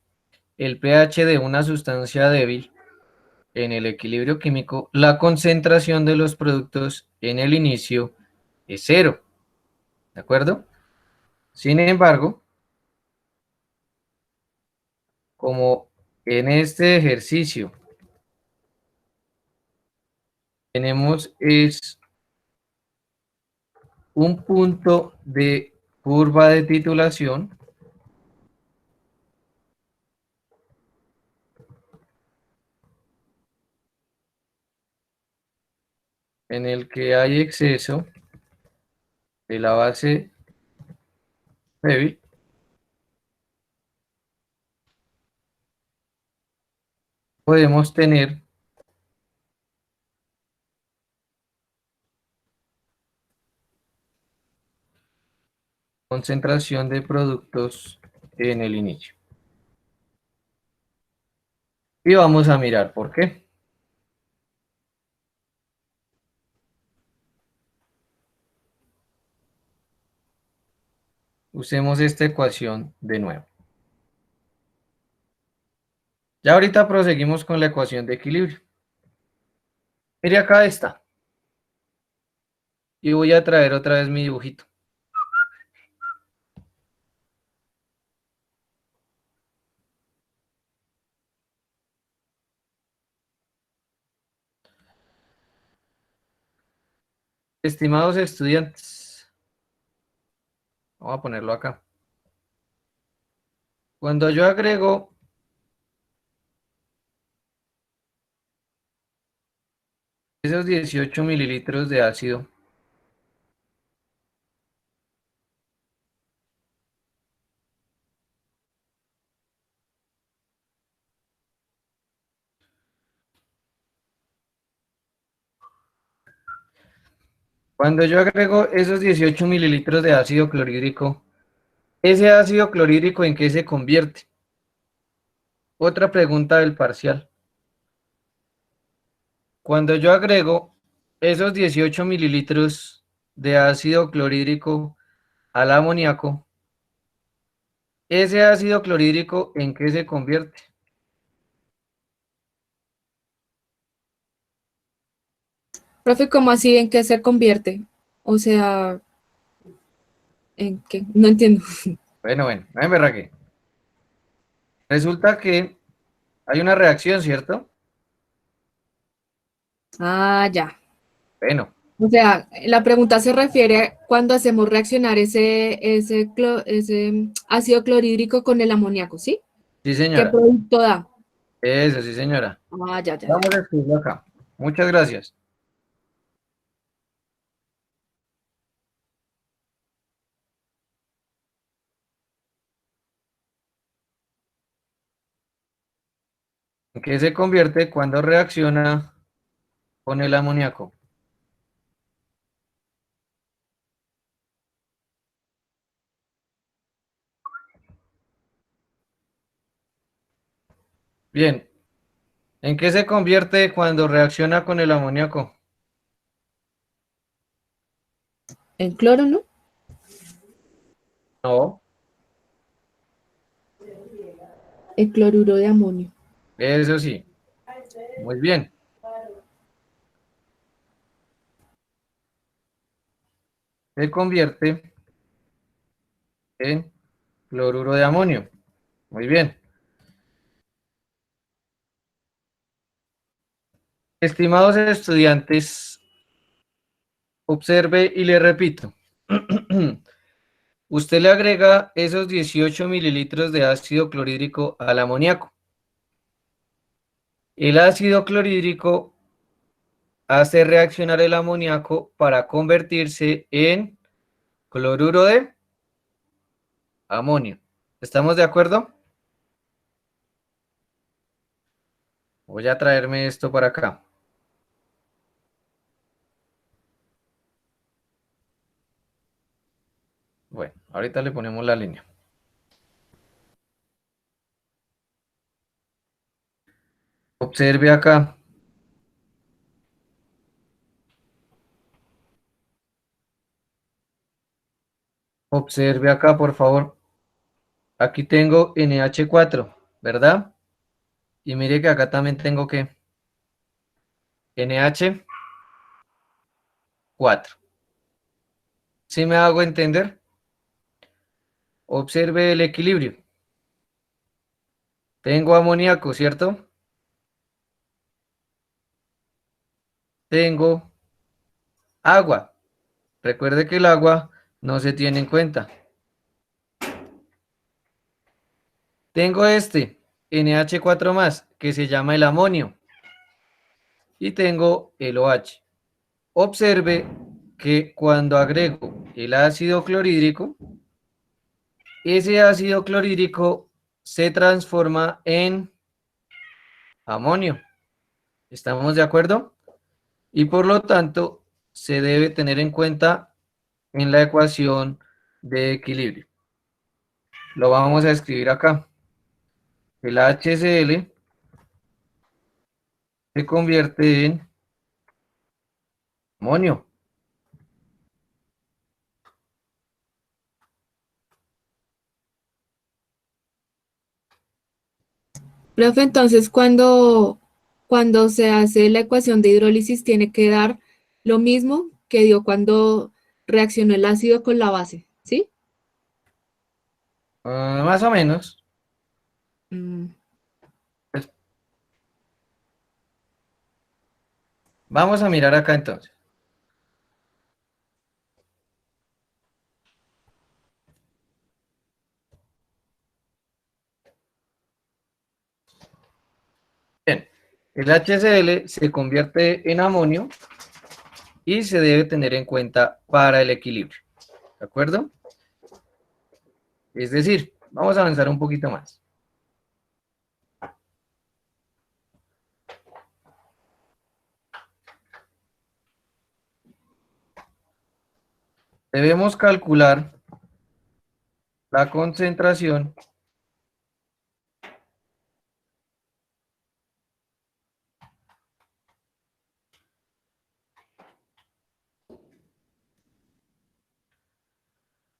el pH de una sustancia débil en el equilibrio químico, la concentración de los productos en el inicio es cero, ¿de acuerdo? Sin embargo, como en este ejercicio tenemos es un punto de curva de titulación, en el que hay exceso de la base débil, podemos tener concentración de productos en el inicio. Y vamos a mirar por qué. Usemos esta ecuación de nuevo. Ya ahorita proseguimos con la ecuación de equilibrio. Mire acá está. Y voy a traer otra vez mi dibujito. Estimados estudiantes, vamos a ponerlo acá. Cuando yo agrego esos 18 mililitros de ácido, cuando yo agrego esos 18 mililitros de ácido clorhídrico, ¿ese ácido clorhídrico en qué se convierte? Otra pregunta del parcial. Cuando yo agrego esos 18 mililitros de ácido clorhídrico al amoníaco, ¿ese ácido clorhídrico en qué se convierte? Profe, ¿cómo así en qué se convierte? O sea, ¿en qué? No entiendo. Bueno, no me berraque. Resulta que hay una reacción, ¿cierto? Ah, ya. Bueno, O sea, la pregunta se refiere cuando hacemos reaccionar ese ácido clorhídrico con el amoníaco, ¿sí? sí ¿Qué señora. producto da? Eso, sí señora. Ah, ya, ya, Vamos ya. a escribirlo acá. Muchas gracias. ¿En qué se convierte cuando reacciona con el amoníaco? Bien. ¿En qué se convierte cuando reacciona con el amoníaco? ¿En cloro, no? No, El cloruro de amonio. eso sí. Muy bien. Se convierte en cloruro de amonio. Muy bien. Estimados estudiantes, observe y le repito. Usted le agrega esos 18 mililitros de ácido clorhídrico al amoníaco. El ácido clorhídrico hace reaccionar el amoníaco para convertirse en cloruro de amonio. ¿Estamos de acuerdo? Voy a traerme esto para acá. Bueno, ahorita le ponemos la línea. Observe acá. Observe acá, por favor. Aquí tengo NH4, ¿verdad? Y mire que acá también tengo que NH4. ¿Sí me hago entender? Observe el equilibrio. Tengo amoníaco, ¿cierto? Tengo agua. Recuerde que el agua no se tiene en cuenta. Tengo este NH4 más, que se llama el amonio. Y tengo el OH. Observe que cuando agrego el ácido clorhídrico, ese ácido clorhídrico se transforma en amonio. ¿Estamos de acuerdo? Y por lo tanto, se debe tener en cuenta en la ecuación de equilibrio. Lo vamos a escribir acá. El HCl se convierte en amonio. Profe, entonces cuando se hace la ecuación de hidrólisis tiene que dar lo mismo que dio cuando reaccionó el ácido con la base, ¿sí? Más o menos. Mm, Vamos a mirar acá entonces. Bien, el HCl se convierte en amonio y se debe tener en cuenta para el equilibrio. ¿De acuerdo? Es decir, vamos a avanzar un poquito más.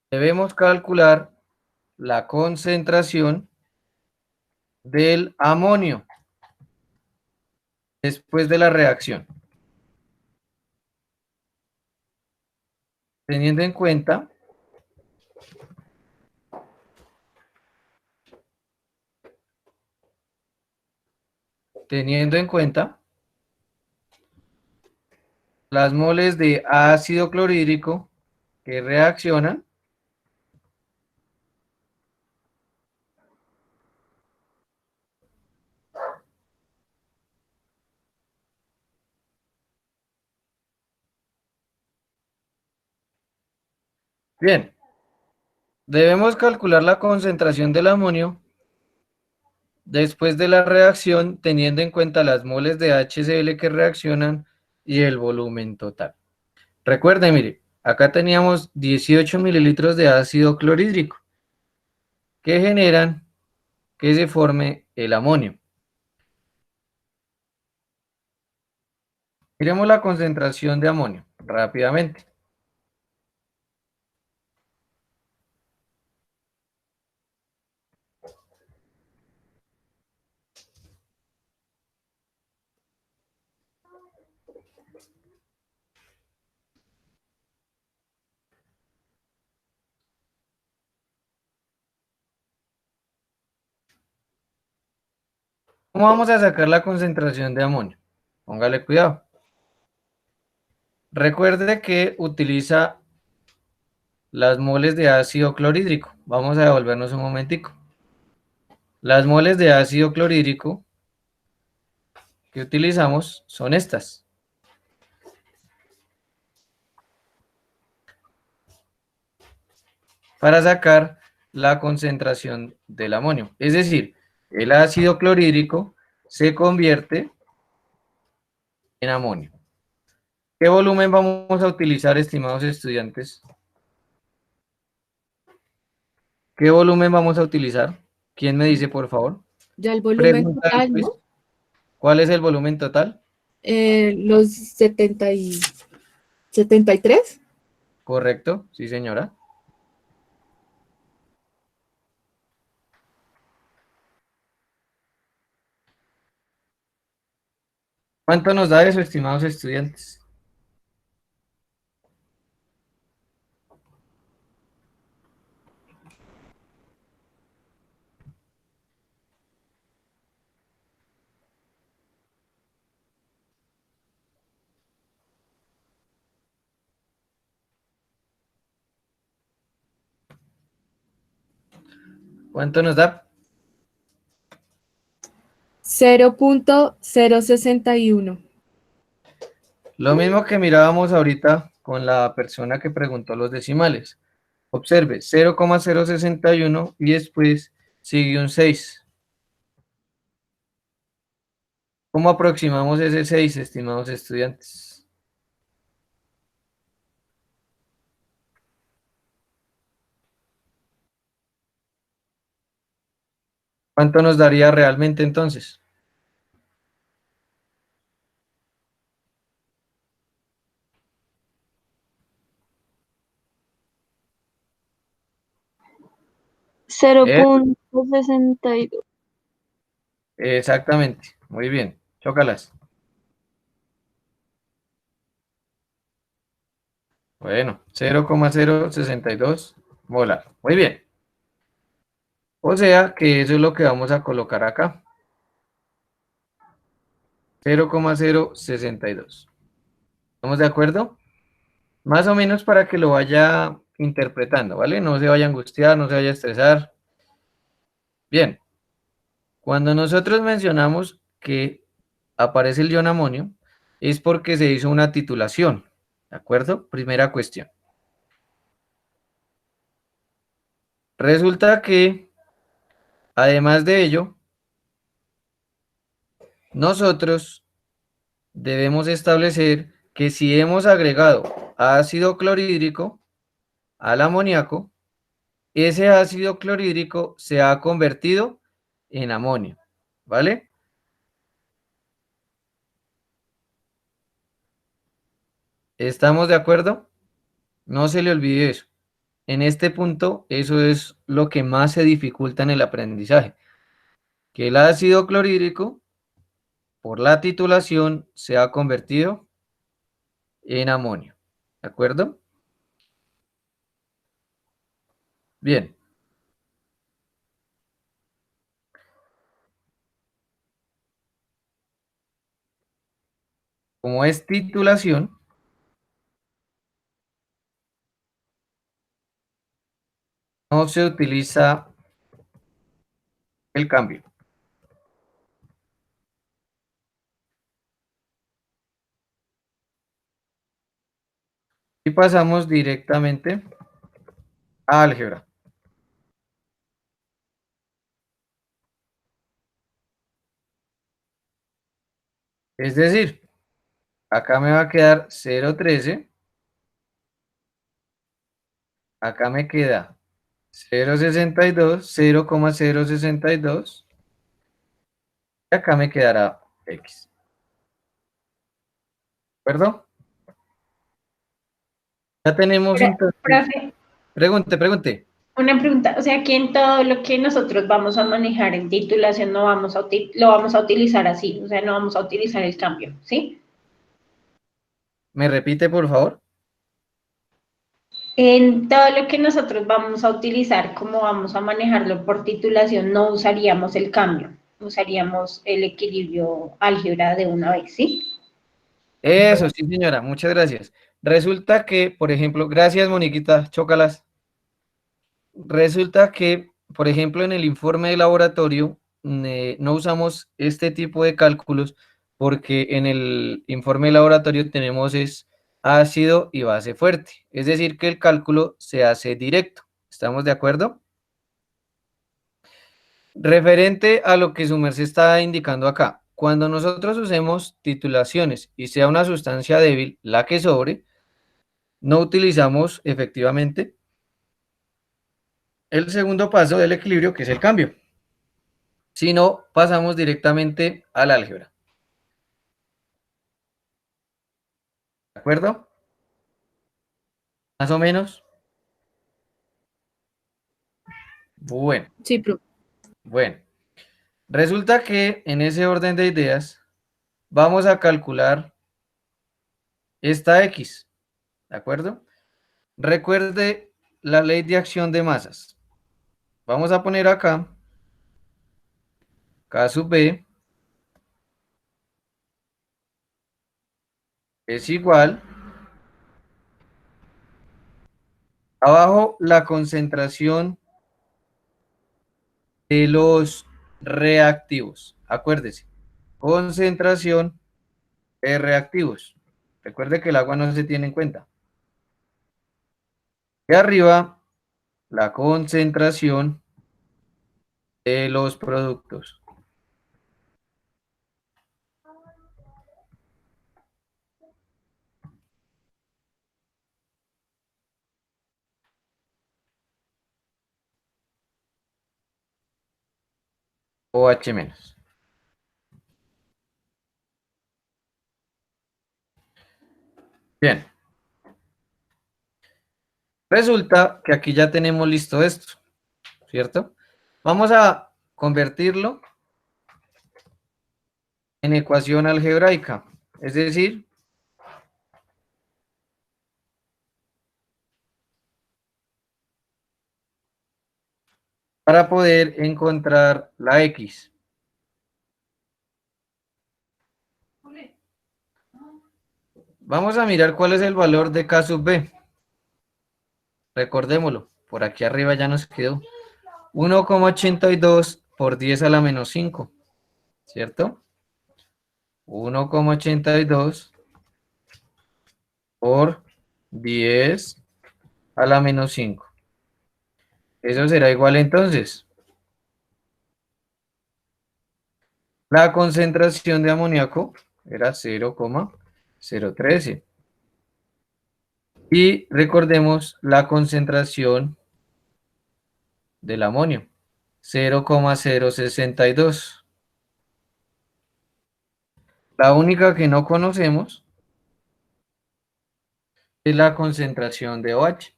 Debemos calcular la concentración del amonio después de la reacción. Teniendo en cuenta las moles de ácido clorhídrico que reaccionan bien. Debemos calcular la concentración del amonio después de la reacción, teniendo en cuenta las moles de HCl que reaccionan y el volumen total. Recuerden, mire, acá teníamos 18 mililitros de ácido clorhídrico que generan que se forme el amonio. Miremos la concentración de amonio rápidamente. ¿Cómo vamos a sacar la concentración de amonio? Póngale cuidado. Recuerde que utiliza las moles de ácido clorhídrico. Vamos a devolvernos un momentico. Las moles de ácido clorhídrico que utilizamos son estas. Para sacar la concentración del amonio. Es decir, el ácido clorhídrico se convierte en amonio. ¿Qué volumen vamos a utilizar, estimados estudiantes? ¿Qué volumen vamos a utilizar? ¿Quién me dice, por favor? ya el volumen Pregunta total, después. ¿no? ¿Cuál es el volumen total? Los 73. Correcto, sí, señora. ¿Cuánto nos da eso, estimados estudiantes? ¿Cuánto nos da? 0.061. Lo mismo que mirábamos ahorita con la persona que preguntó los decimales. Observe, 0,061 y después sigue un 6. ¿Cómo aproximamos ese 6, estimados estudiantes? ¿Cuánto nos daría realmente entonces? Eh, 0.62. Exactamente, muy bien, chócalas. Bueno, 0,062 molar, muy bien. O sea que eso es lo que vamos a colocar acá. 0,062. ¿Estamos de acuerdo? Más o menos para que lo vaya interpretando, ¿vale? No se vaya a angustiar, no se vaya a estresar. Bien, cuando nosotros mencionamos que aparece el ion amonio, es porque se hizo una titulación, ¿de acuerdo? Primera cuestión. Resulta que, además de ello, nosotros debemos establecer que si hemos agregado ácido clorhídrico al amoníaco, ese ácido clorhídrico se ha convertido en amonio, ¿vale? ¿Estamos de acuerdo? No se le olvide eso. En este punto, eso es lo que más se dificulta en el aprendizaje, que el ácido clorhídrico, por la titulación, se ha convertido en amonio, ¿de acuerdo? Bien. Como es titulación, no se utiliza el cambio. Y pasamos directamente a álgebra. Es decir, acá me va a quedar 0,13, acá me queda 0,62, 0,062, y acá me quedará X. ¿De acuerdo? Ya tenemos entonces. Profe, Pregunte. una pregunta, o sea que en todo lo que nosotros vamos a manejar en titulación no vamos a lo vamos a utilizar así, o sea, no vamos a utilizar el cambio, ¿sí? ¿Me repite, por favor? En todo lo que nosotros vamos a utilizar, como vamos a manejarlo por titulación, no usaríamos el cambio, usaríamos el equilibrio álgebra de una vez, ¿sí? Eso, sí, señora, muchas gracias. Resulta que, por ejemplo, gracias, Moniquita, chócalas. Resulta que, por ejemplo, en el informe de laboratorio no usamos este tipo de cálculos porque en el informe de laboratorio tenemos es ácido y base fuerte. Es decir, que el cálculo se hace directo. ¿Estamos de acuerdo? Referente a lo que su merced está indicando acá, cuando nosotros usemos titulaciones y sea una sustancia débil la que sobre, no utilizamos efectivamente el segundo paso del equilibrio, que es el cambio, sino pasamos directamente al álgebra. ¿De acuerdo? Más o menos. Bueno, Sí, profe. bueno. Resulta que en ese orden de ideas, vamos a calcular esta X, ¿de acuerdo? Recuerde la ley de acción de masas. Vamos a poner acá K sub B es igual, abajo la concentración de los reactivos. Acuérdese, concentración de reactivos. Recuerde que el agua no se tiene en cuenta. Y arriba, la concentración de los productos. OH menos. Bien. Resulta que aquí ya tenemos listo esto, ¿cierto? Vamos a convertirlo en ecuación algebraica, es decir, para poder encontrar la X. Vamos a mirar cuál es el valor de K sub B. Recordémoslo, por aquí arriba ya nos quedó 1,82 por 10 a la menos 5, ¿cierto? 1,82 por 10 a la menos 5. Eso será igual entonces. La concentración de amoníaco era 0,013. Y recordemos la concentración del amonio, 0,062. La única que no conocemos es la concentración de OH.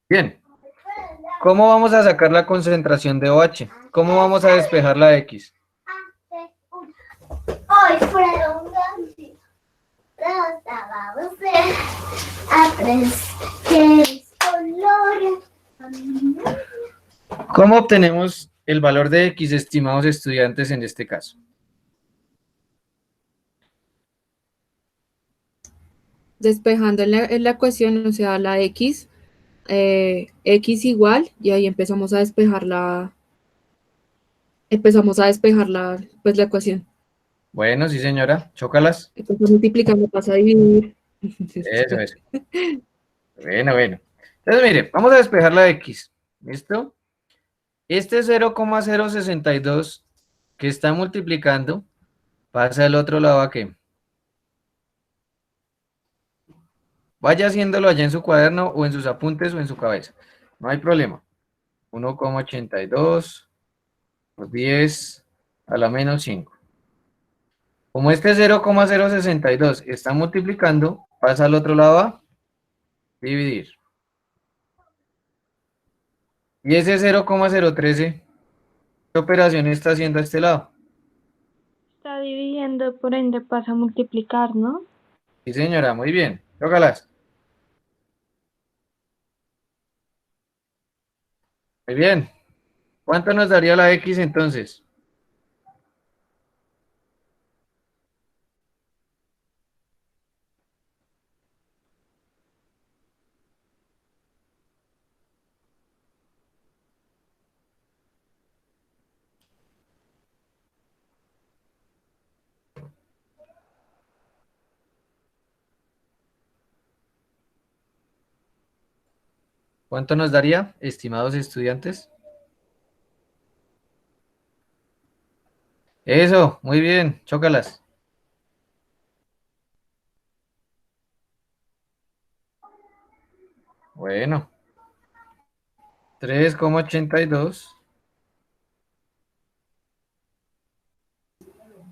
Bien, ¿cómo vamos a sacar la concentración de OH? ¿Cómo vamos a despejar la X? Hoy fueron grandes. Vamos a aprender colores. ¿Cómo obtenemos el valor de X, estimados estudiantes, en este caso? Despejando en la ecuación, o sea, la X, X igual, y ahí empezamos a despejar pues la ecuación. Bueno, sí señora, chócalas. Entonces multiplicando pasa a dividir. Eso, eso. Bueno, bueno. Entonces, mire, vamos a despejar la X. ¿Listo? Este 0,062 que está multiplicando pasa al otro lado, ¿a qué? Vaya haciéndolo allá en su cuaderno o en sus apuntes o en su cabeza. No hay problema. 1,82 por 10 a la menos 5. Como este 0,062 está multiplicando, pasa al otro lado a dividir. Y ese 0,013, ¿qué operación está haciendo a este lado? Está dividiendo, por ende pasa a multiplicar, ¿no? Sí, señora, muy bien. Tócalas. Muy bien. ¿Cuánto nos daría la X entonces? ¿Cuánto nos daría, estimados estudiantes? Eso, muy bien. Chócalas. Bueno. 3,82.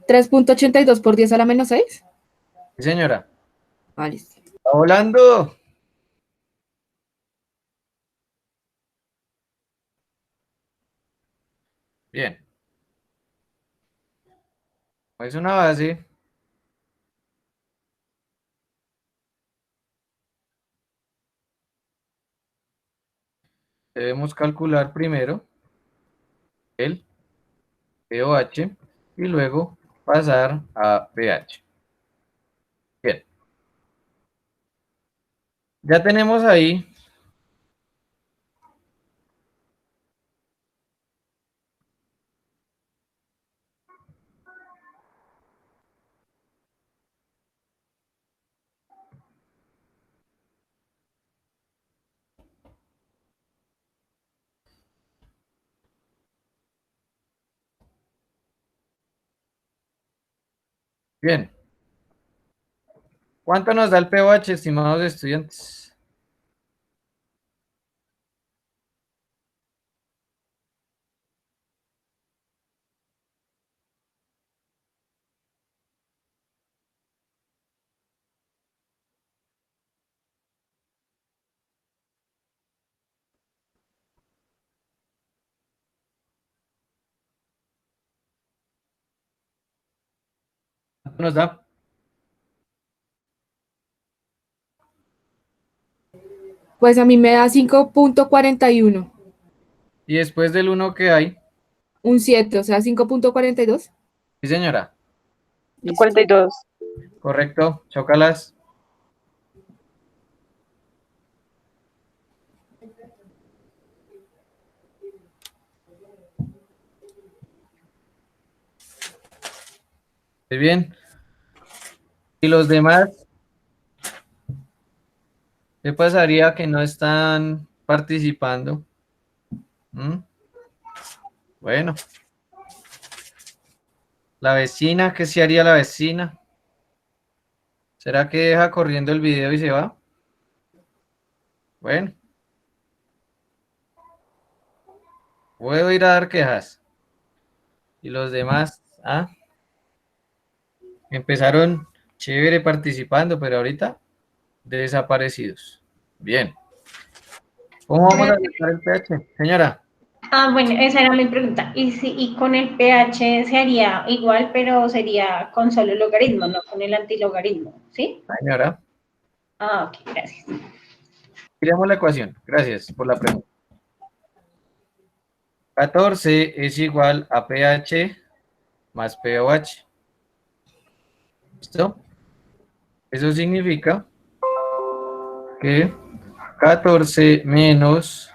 3,82 por 10 a la menos 6. Sí, señora. Ah, listo. ¡Está volando! Bien. Es una base. Debemos calcular primero el pOH y luego pasar a pH. Bien. Ya tenemos ahí bien. ¿Cuánto nos da el pOH, estimados estudiantes? ¿Cuánto nos da? Pues a mí me da 5.41, Y después del 1 que hay, un 7, o sea, 5.42. sí señora, Listo. 42. correcto, chócalas. Muy bien. ¿Y los demás? ¿Qué pasaría que no están participando? ¿Mm? Bueno, la vecina, ¿qué se haría la vecina? ¿Será que deja corriendo el video y se va? Bueno, puedo ir a dar quejas. ¿Y los demás? Ah, empezaron chévere participando, pero ahorita desaparecidos. Bien. ¿Cómo vamos a sacar el pH? Señora, Bueno, esa era mi pregunta. ¿Y con el pH se haría igual, pero sería con solo logaritmo, no con el antilogaritmo? ¿Sí? señora, Ok, gracias. miremos la ecuación. Gracias por la pregunta. 14 es igual a pH más pOH. ¿Listo? Eso significa que 14 menos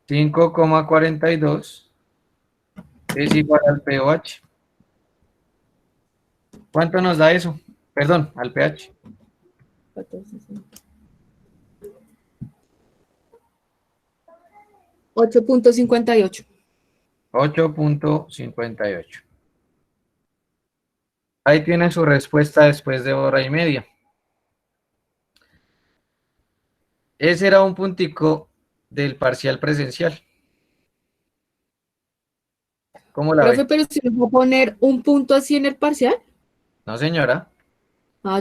5,42 es igual al pOH. ¿Cuánto nos da eso? Perdón, al pH. 8.58. 8.58. Ahí tiene su respuesta después de hora y media. Ese era un puntico del parcial presencial. ¿Cómo la Profe, ve? pero si nos va a poner un punto así en el parcial. No, señora.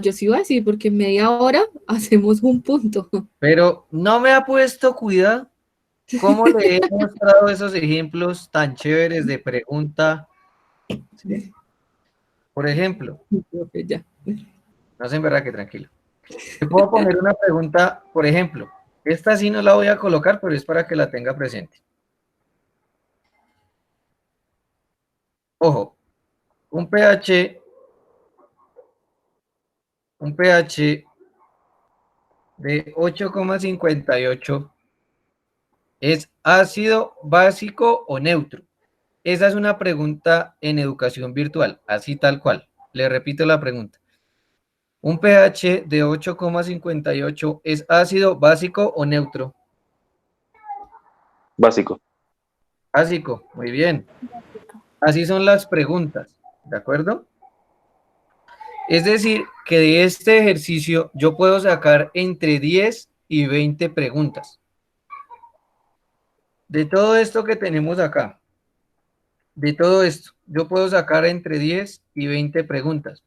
Yo sí iba a decir, porque en media hora hacemos un punto. Pero no me ha puesto cuidado cómo le he mostrado esos ejemplos tan chéveres de pregunta. ¿Sí? Por ejemplo, Profe, ya. no sé en verdad que tranquilo. Te puedo poner una pregunta, por ejemplo. Esta sí no la voy a colocar, pero es para que la tenga presente. Ojo, un pH de 8,58 ¿es ácido, básico o neutro? Esa es una pregunta en educación virtual, así tal cual. Le repito la pregunta. ¿Un pH de 8,58 es ácido, básico o neutro? Básico. Básico, muy bien. Así son las preguntas, ¿de acuerdo? Es decir, que de este ejercicio yo puedo sacar entre 10 y 20 preguntas. De todo esto que tenemos acá, de todo esto, yo puedo sacar entre 10 y 20 preguntas.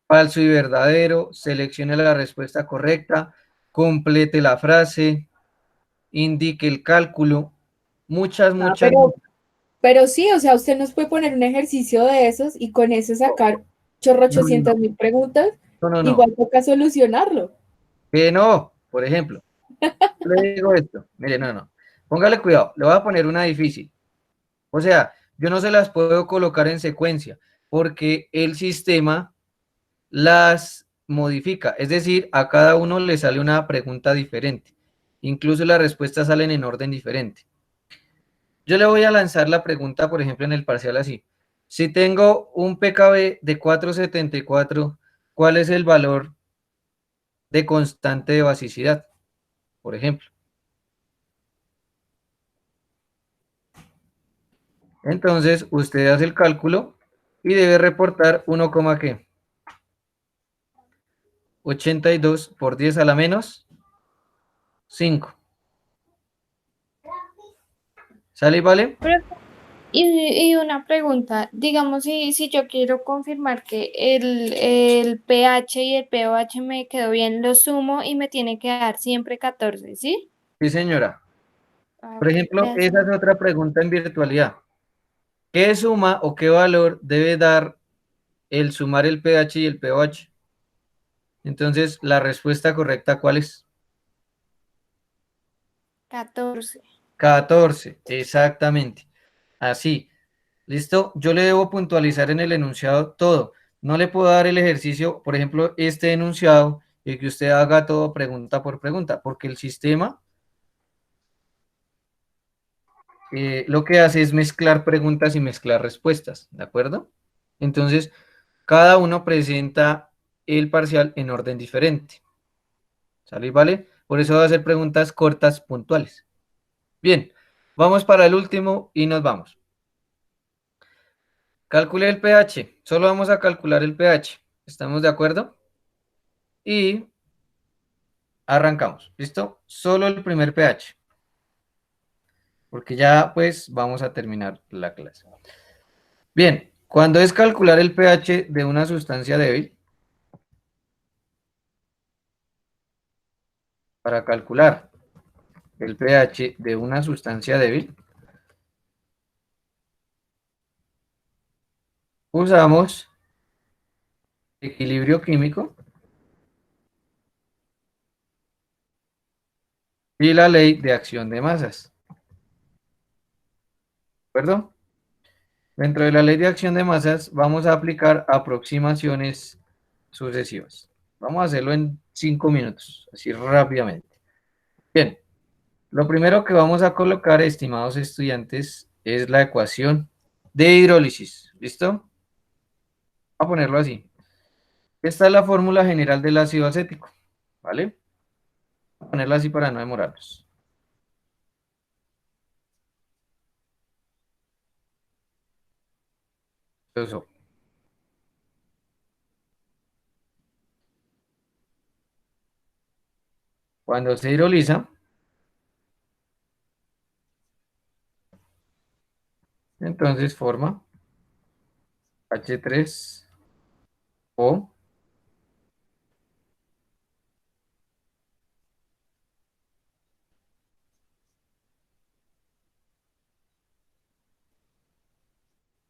Falso y verdadero, seleccione la respuesta correcta, complete la frase, indique el cálculo, muchas. Pero Pero sí, o sea, usted nos puede poner un ejercicio de esos y con eso sacar chorro No, no, 800.000 preguntas, no, no, no. igual toca solucionarlo. Que no, por ejemplo, le digo esto, mire, no, no, póngale cuidado, le voy a poner una difícil. O sea, yo no se las puedo colocar en secuencia porque el sistema las modifica, es decir, a cada uno le sale una pregunta diferente. Incluso las respuestas salen en orden diferente. Yo le voy a lanzar la pregunta, por ejemplo, en el parcial así. Si tengo un PKB de 4,74, ¿cuál es el valor de constante de basicidad? Por ejemplo. Entonces, usted hace el cálculo y debe reportar 1, ¿qué? 82 por 10 a la menos 5. ¿Sale y vale? Y una pregunta, digamos si yo quiero confirmar que el pH y el pOH me quedó bien, lo sumo y me tiene que dar siempre 14, ¿sí? Sí, señora. Ah, Por ok, ejemplo, gracias. esa es otra pregunta en virtualidad. ¿Qué suma o qué valor debe dar el sumar el pH y el pOH? Entonces, la respuesta correcta, ¿cuál es? 14. 14, exactamente. Así. ¿Listo? Yo le debo puntualizar en el enunciado todo. No le puedo dar el ejercicio, por ejemplo, este enunciado, y que usted haga todo pregunta por pregunta, porque el sistema lo que hace es mezclar preguntas y mezclar respuestas, ¿de acuerdo? Entonces, cada uno presenta el parcial en orden diferente. ¿Sale? ¿Vale? Por eso va a hacer preguntas cortas, puntuales. Bien, vamos para el último y nos vamos. Calcule el pH. Solo vamos a calcular el pH. ¿Estamos de acuerdo? Y arrancamos. ¿Listo? Solo el primer pH. Porque ya pues vamos a terminar la clase. Bien, cuando es calcular el pH de una sustancia débil, para calcular el pH de una sustancia débil, usamos equilibrio químico y la ley de acción de masas. ¿De acuerdo? Dentro de la ley de acción de masas vamos a aplicar aproximaciones sucesivas. Vamos a hacerlo en 5 minutos, así rápidamente. Bien, lo primero que vamos a colocar, estimados estudiantes, es la ecuación de hidrólisis. ¿Listo? Voy a ponerlo así. Esta es la fórmula general del ácido acético. ¿Vale? Voy a ponerla así para no demorarnos. Eso. Cuando se hidroliza, entonces forma H3O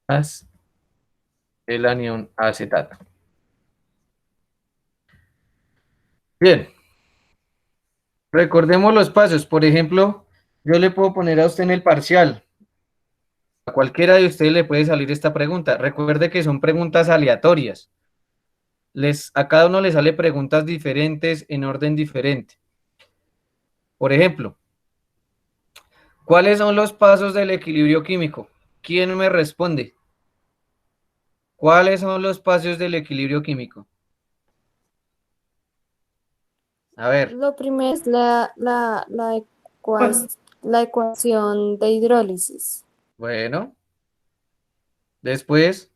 más el anión acetato. Bien, recordemos los pasos. Por ejemplo, yo le puedo poner a usted en el parcial. A cualquiera de ustedes le puede salir esta pregunta. Recuerde que son preguntas aleatorias. A cada uno le sale preguntas diferentes en orden diferente. Por ejemplo, ¿cuáles son los pasos del equilibrio químico? ¿Quién me responde? ¿Cuáles son los pasos del equilibrio químico? A ver, Lo primero es la ecuación de hidrólisis. bueno, después,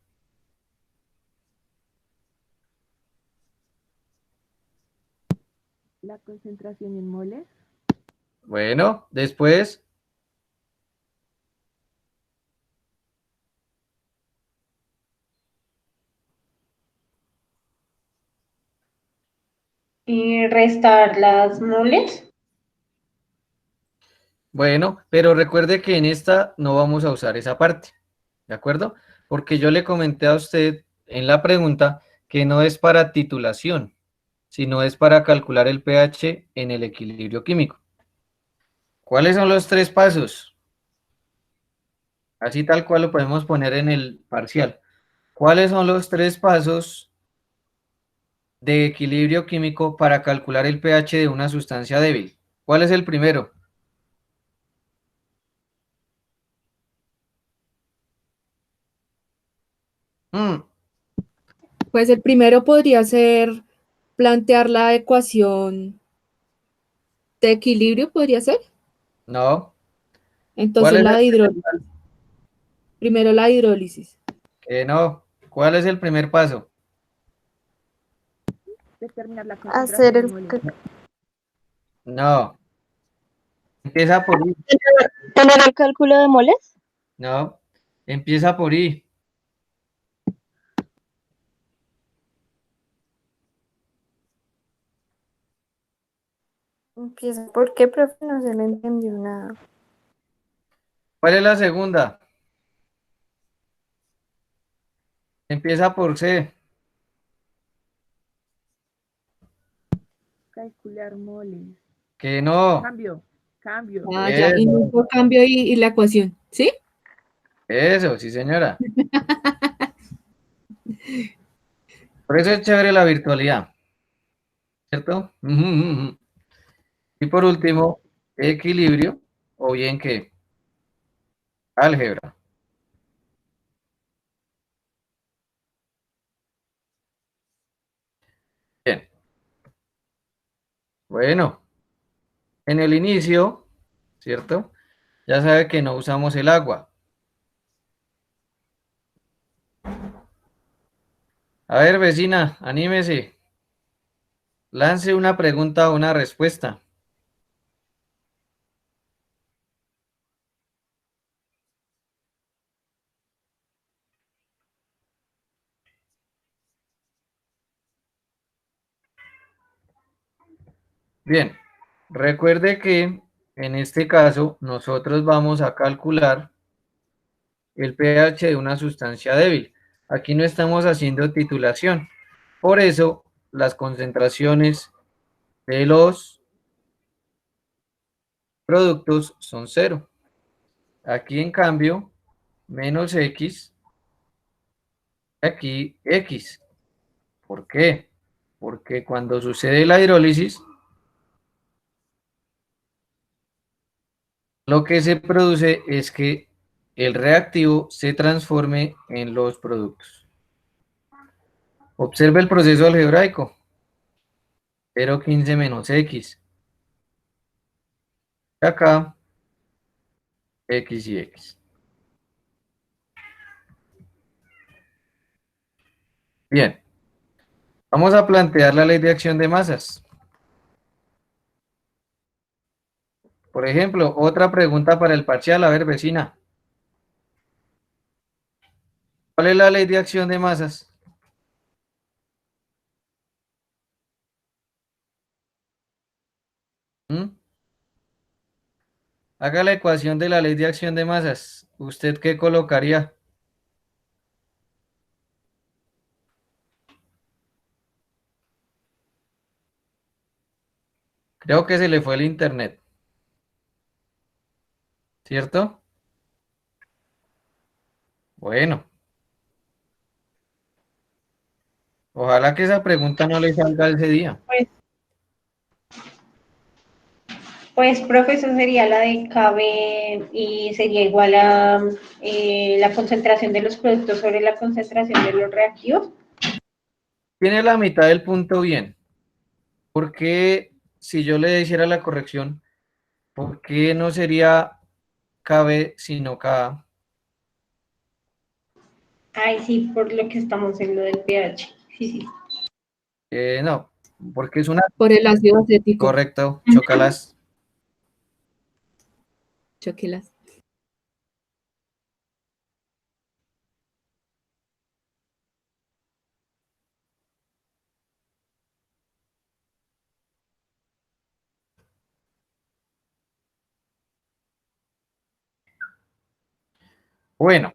La concentración en moles. bueno, después, Y restar las moles. Bueno, pero recuerde que en esta no vamos a usar esa parte, ¿de acuerdo? Porque yo le comenté a usted en la pregunta que no es para titulación, sino es para calcular el pH en el equilibrio químico. ¿Cuáles son los 3 pasos? Así tal cual lo podemos poner en el parcial. ¿Cuáles son los 3 pasos de equilibrio químico para calcular el pH de una sustancia débil? ¿Cuál es el primero? Mm, Pues el primero podría ser plantear la ecuación de equilibrio, podría ser. no. ¿Cuál Entonces es la el de hidrólisis. Primero la hidrólisis. no? ¿Cuál es el primer paso? Determinar la Hacer concentración en el... moles. No. Empieza por I. ¿Tener el cálculo de moles? No. Empieza por I. Empieza. ¿Por qué, profe? No se le entendió nada. ¿Cuál es la segunda? Empieza por C. Calcular moles. Que no. Cambio, cambio. Ah, ya. Y Eso, luego cambio y la ecuación. ¿Sí? eso, sí, señora. Por eso es chévere la virtualidad, ¿cierto? Y por último, equilibrio, o bien que álgebra. Bien. Bueno, en el inicio, ¿cierto? Ya sabe que no usamos el agua. A ver, vecina, anímese. Lance una pregunta o una respuesta. Bien, recuerde que en este caso nosotros vamos a calcular el pH de una sustancia débil. Aquí no estamos haciendo titulación. Por eso las concentraciones de los productos son cero. Aquí en cambio, menos X, aquí X. ¿Por qué? Porque cuando sucede la hidrólisis, lo que se produce es que el reactivo se transforme en los productos. Observe el proceso algebraico. 0,15 menos X. Acá, X y X. Bien, vamos a plantear la ley de acción de masas. Por ejemplo, otra pregunta para el parcial. A ver, vecina. ¿Cuál es la ley de acción de masas? ¿Mm? Haga la ecuación de la ley de acción de masas. ¿Usted qué colocaría? Creo que se le fue el internet, ¿cierto? Bueno, ojalá que esa pregunta no le salga ese día. Pues, profe, eso sería la de KB y sería igual a la concentración de los productos sobre la concentración de los reactivos. Tiene la mitad del punto bien. Porque si yo le hiciera la corrección, ¿por qué no sería KB sino KA? Ay, sí, por lo que estamos en lo del pH. Sí, sí. No, porque es una... Por el ácido acético. Correcto, chócalas. Choquelas. Bueno,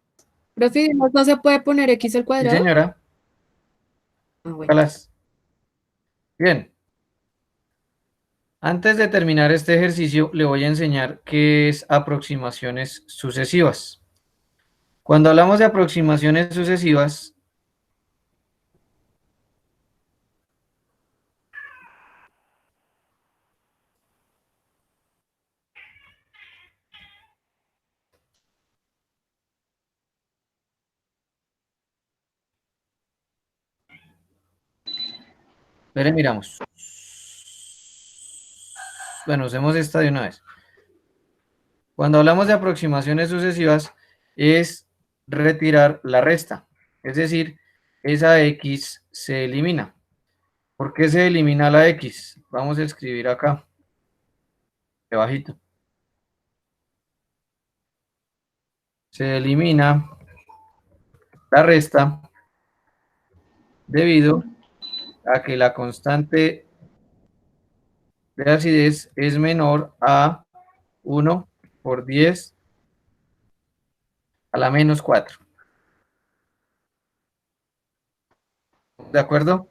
Profe, ¿no se puede poner x al sí, cuadrado? señora. Ah, bueno. Chócalas. Bien. Antes de terminar este ejercicio, le voy a enseñar qué es aproximaciones sucesivas. Cuando hablamos de aproximaciones sucesivas, miramos. Bueno, usemos esta de una vez. Cuando hablamos de aproximaciones sucesivas, es retirar la resta. Es decir, esa x se elimina. ¿Por qué se elimina la x? Vamos a escribir acá, debajito. Se elimina la resta debido a que la constante de acidez es menor a 1 por 10 a la menos 4. ¿De acuerdo?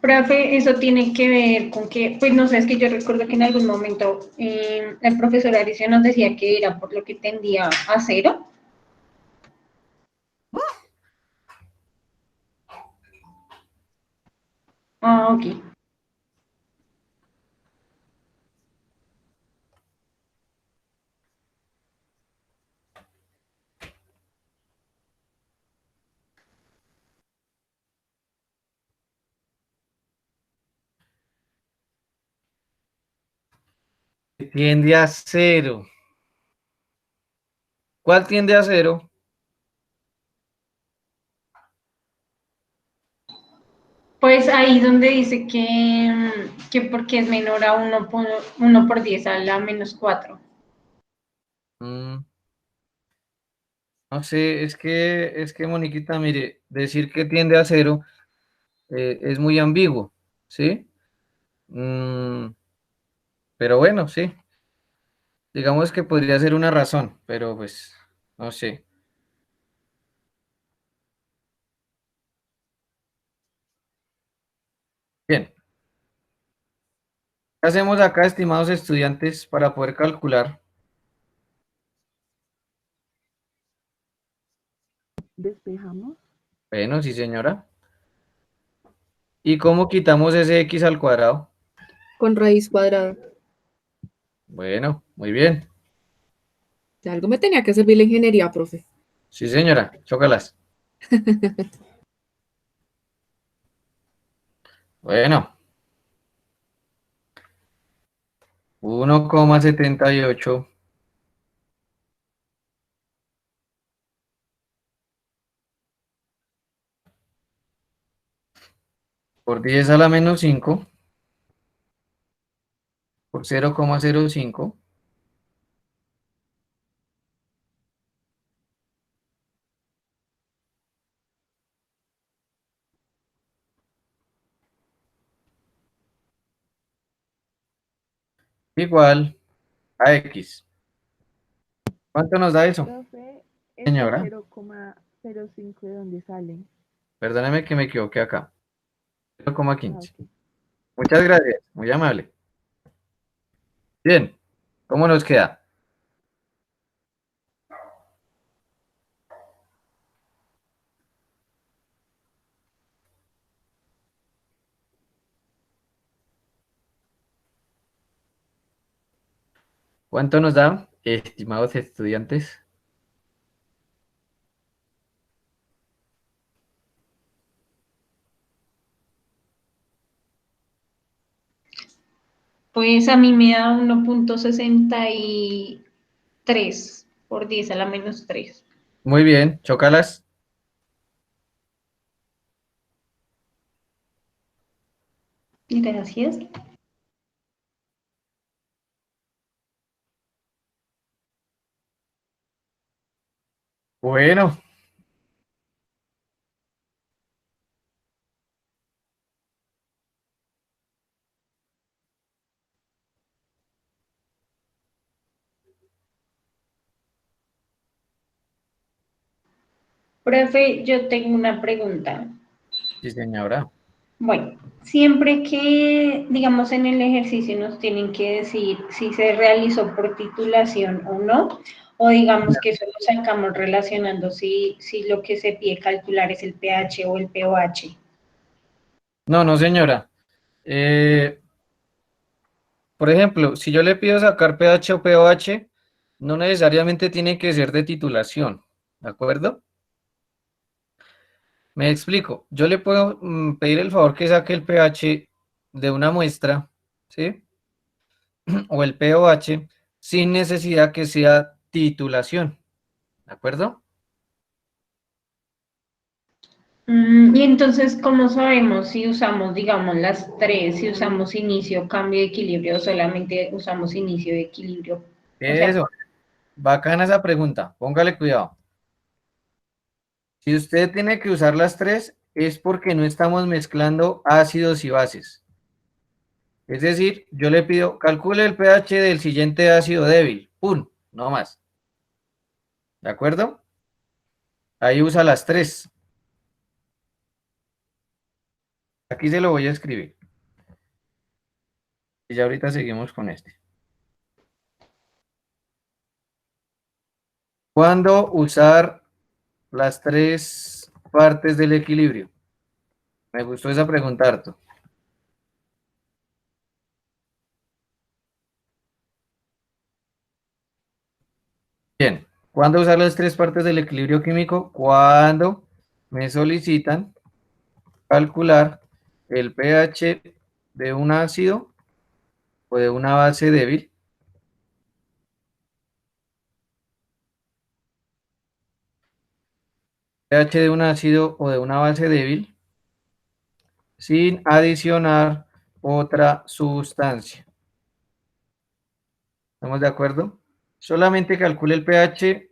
Profe, eso tiene que ver con que, pues no sé, es que yo recuerdo que en algún momento el profesor Aricio nos decía que era por lo que tendía a cero. Ah, ok. Tiende a cero. ¿Cuál tiende a cero? Pues ahí donde dice que porque es menor a 1 por 10 a la menos 4. Mm, no sé, es que Moniquita, mire, decir que tiende a cero es muy ambiguo, ¿sí? Mm, pero bueno, sí. Digamos que podría ser una razón, pero pues, no sé. Bien, ¿qué hacemos acá, estimados estudiantes, para poder calcular? Despejamos. Bueno, sí, señora. ¿Y cómo quitamos ese x al cuadrado? Con raíz cuadrada. Bueno, muy bien. De algo me tenía que servir la ingeniería, profe. Sí, señora, chócalas. Bueno, 1,78 por 10 a la menos 5 por 0,05 igual a x. ¿Cuánto nos da eso, Profe, este señora? 0,05 ¿de dónde sale? Perdóneme que me equivoqué acá. Ah, 0,15. ok. Muchas gracias, muy amable. Bien, ¿cómo nos queda? ¿Cuánto nos da, estimados estudiantes? Pues a mí me da 1,63 por 10 a la menos 3. Muy bien, chócalas. Gracias. Bueno, Profe, yo tengo una pregunta. Sí, señora. Bueno, siempre que, digamos, en el ejercicio nos tienen que decir si se realizó por titulación o no, o digamos que eso lo sacamos relacionando si lo que se pide calcular es el pH o el pOH. No, no, señora. Por ejemplo, si yo le pido sacar pH o pOH, no necesariamente tiene que ser de titulación, ¿de acuerdo? Me explico. Yo le puedo pedir el favor que saque el pH de una muestra, ¿sí? O el pOH sin necesidad que sea titulación, ¿de acuerdo? Y entonces, ¿cómo sabemos si usamos, digamos, las tres, si usamos inicio, cambio de equilibrio o solamente usamos inicio de equilibrio? O sea, Eso, bacana esa pregunta, póngale cuidado. Si usted tiene que usar las tres, es porque no estamos mezclando ácidos y bases. Es decir, yo le pido, calcule el pH del siguiente ácido débil. ¡Pum! No más. ¿De acuerdo? Ahí usa las tres. Aquí se lo voy a escribir. Y ya ahorita seguimos con este. ¿Cuándo usar las tres partes del equilibrio? Me gustó esa pregunta harto. Bien. ¿Cuándo usar las tres partes del equilibrio químico? Cuando me solicitan calcular el pH de un ácido o de una base débil. pH de un ácido o de una base débil sin adicionar otra sustancia. ¿Estamos de acuerdo? Solamente calcule el pH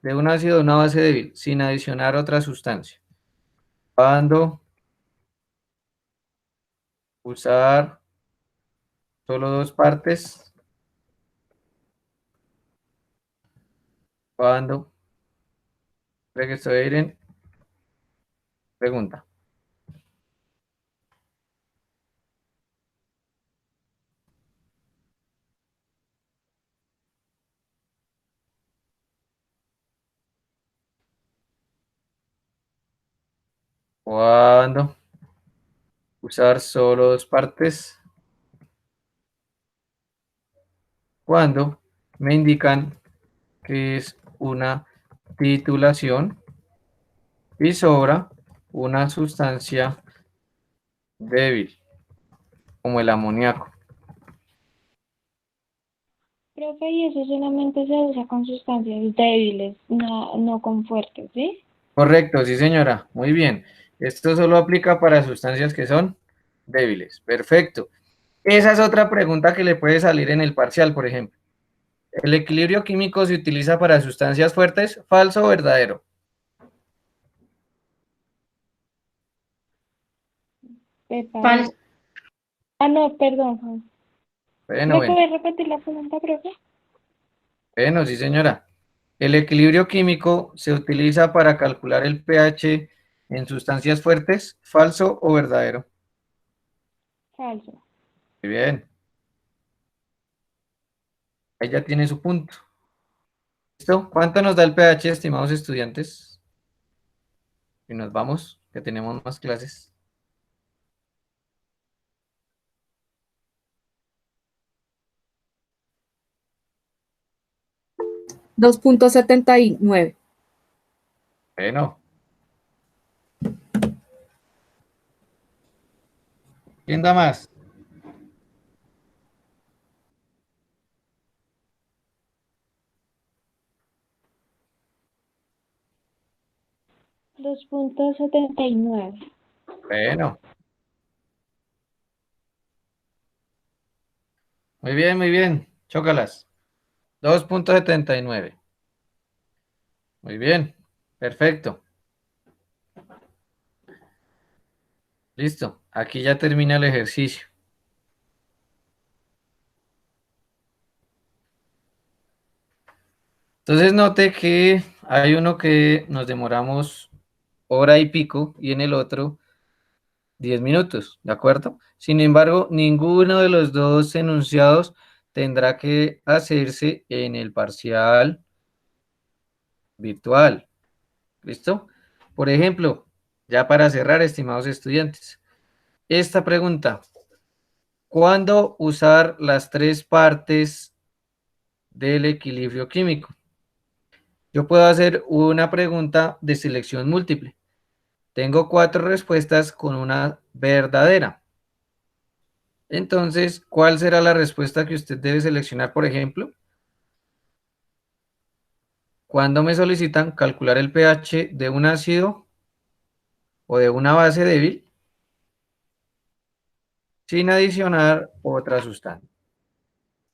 de un ácido o una base débil sin adicionar otra sustancia. Cuando usar solo dos partes. Cuando. Creo que estoy en pregunta. Cuando usar solo dos partes. Cuando me indican que es una titulación y sobra una sustancia débil, como el amoníaco. Profe, y eso solamente se usa con sustancias débiles, no con fuertes, ¿sí? Correcto, sí señora, muy bien. Esto solo aplica para sustancias que son débiles. Perfecto. Esa es otra pregunta que le puede salir en el parcial, por ejemplo. ¿El equilibrio químico se utiliza para sustancias fuertes? ¿Falso o verdadero? falso. Ah, no, perdón, Juan. Bueno, ¿Me bueno, puede repetir la pregunta, profe? bueno, sí señora. ¿El equilibrio químico se utiliza para calcular el pH en sustancias fuertes? ¿Falso o verdadero? Falso. Muy bien. Ahí ya tiene su punto. ¿Listo? ¿Cuánto nos da el pH, estimados estudiantes? Y nos vamos, que tenemos más clases. 2.79. Bueno. ¿Quién da más? Dos punto 79. Bueno. Muy bien, muy bien. Chócalas. 2.79. Muy bien. Perfecto. Listo. Aquí ya termina el ejercicio. Entonces note que Hay uno que nos demoramos hora y pico y en el otro 10 minutos, ¿de acuerdo? Sin embargo, ninguno de los dos enunciados tendrá que hacerse en el parcial virtual. ¿Listo? Por ejemplo, ya para cerrar, estimados estudiantes, esta pregunta: ¿cuándo usar las tres partes del equilibrio químico? Yo puedo hacer una pregunta de selección múltiple. Tengo 4 respuestas con una verdadera. Entonces, ¿cuál será la respuesta que usted debe seleccionar, por ejemplo? Cuando me solicitan calcular el pH de un ácido o de una base débil sin adicionar otra sustancia.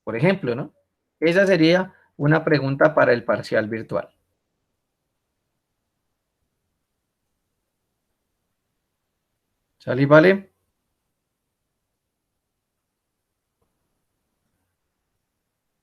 Por ejemplo, ¿no? Esa sería una pregunta para el parcial virtual. ¿Sale, vale?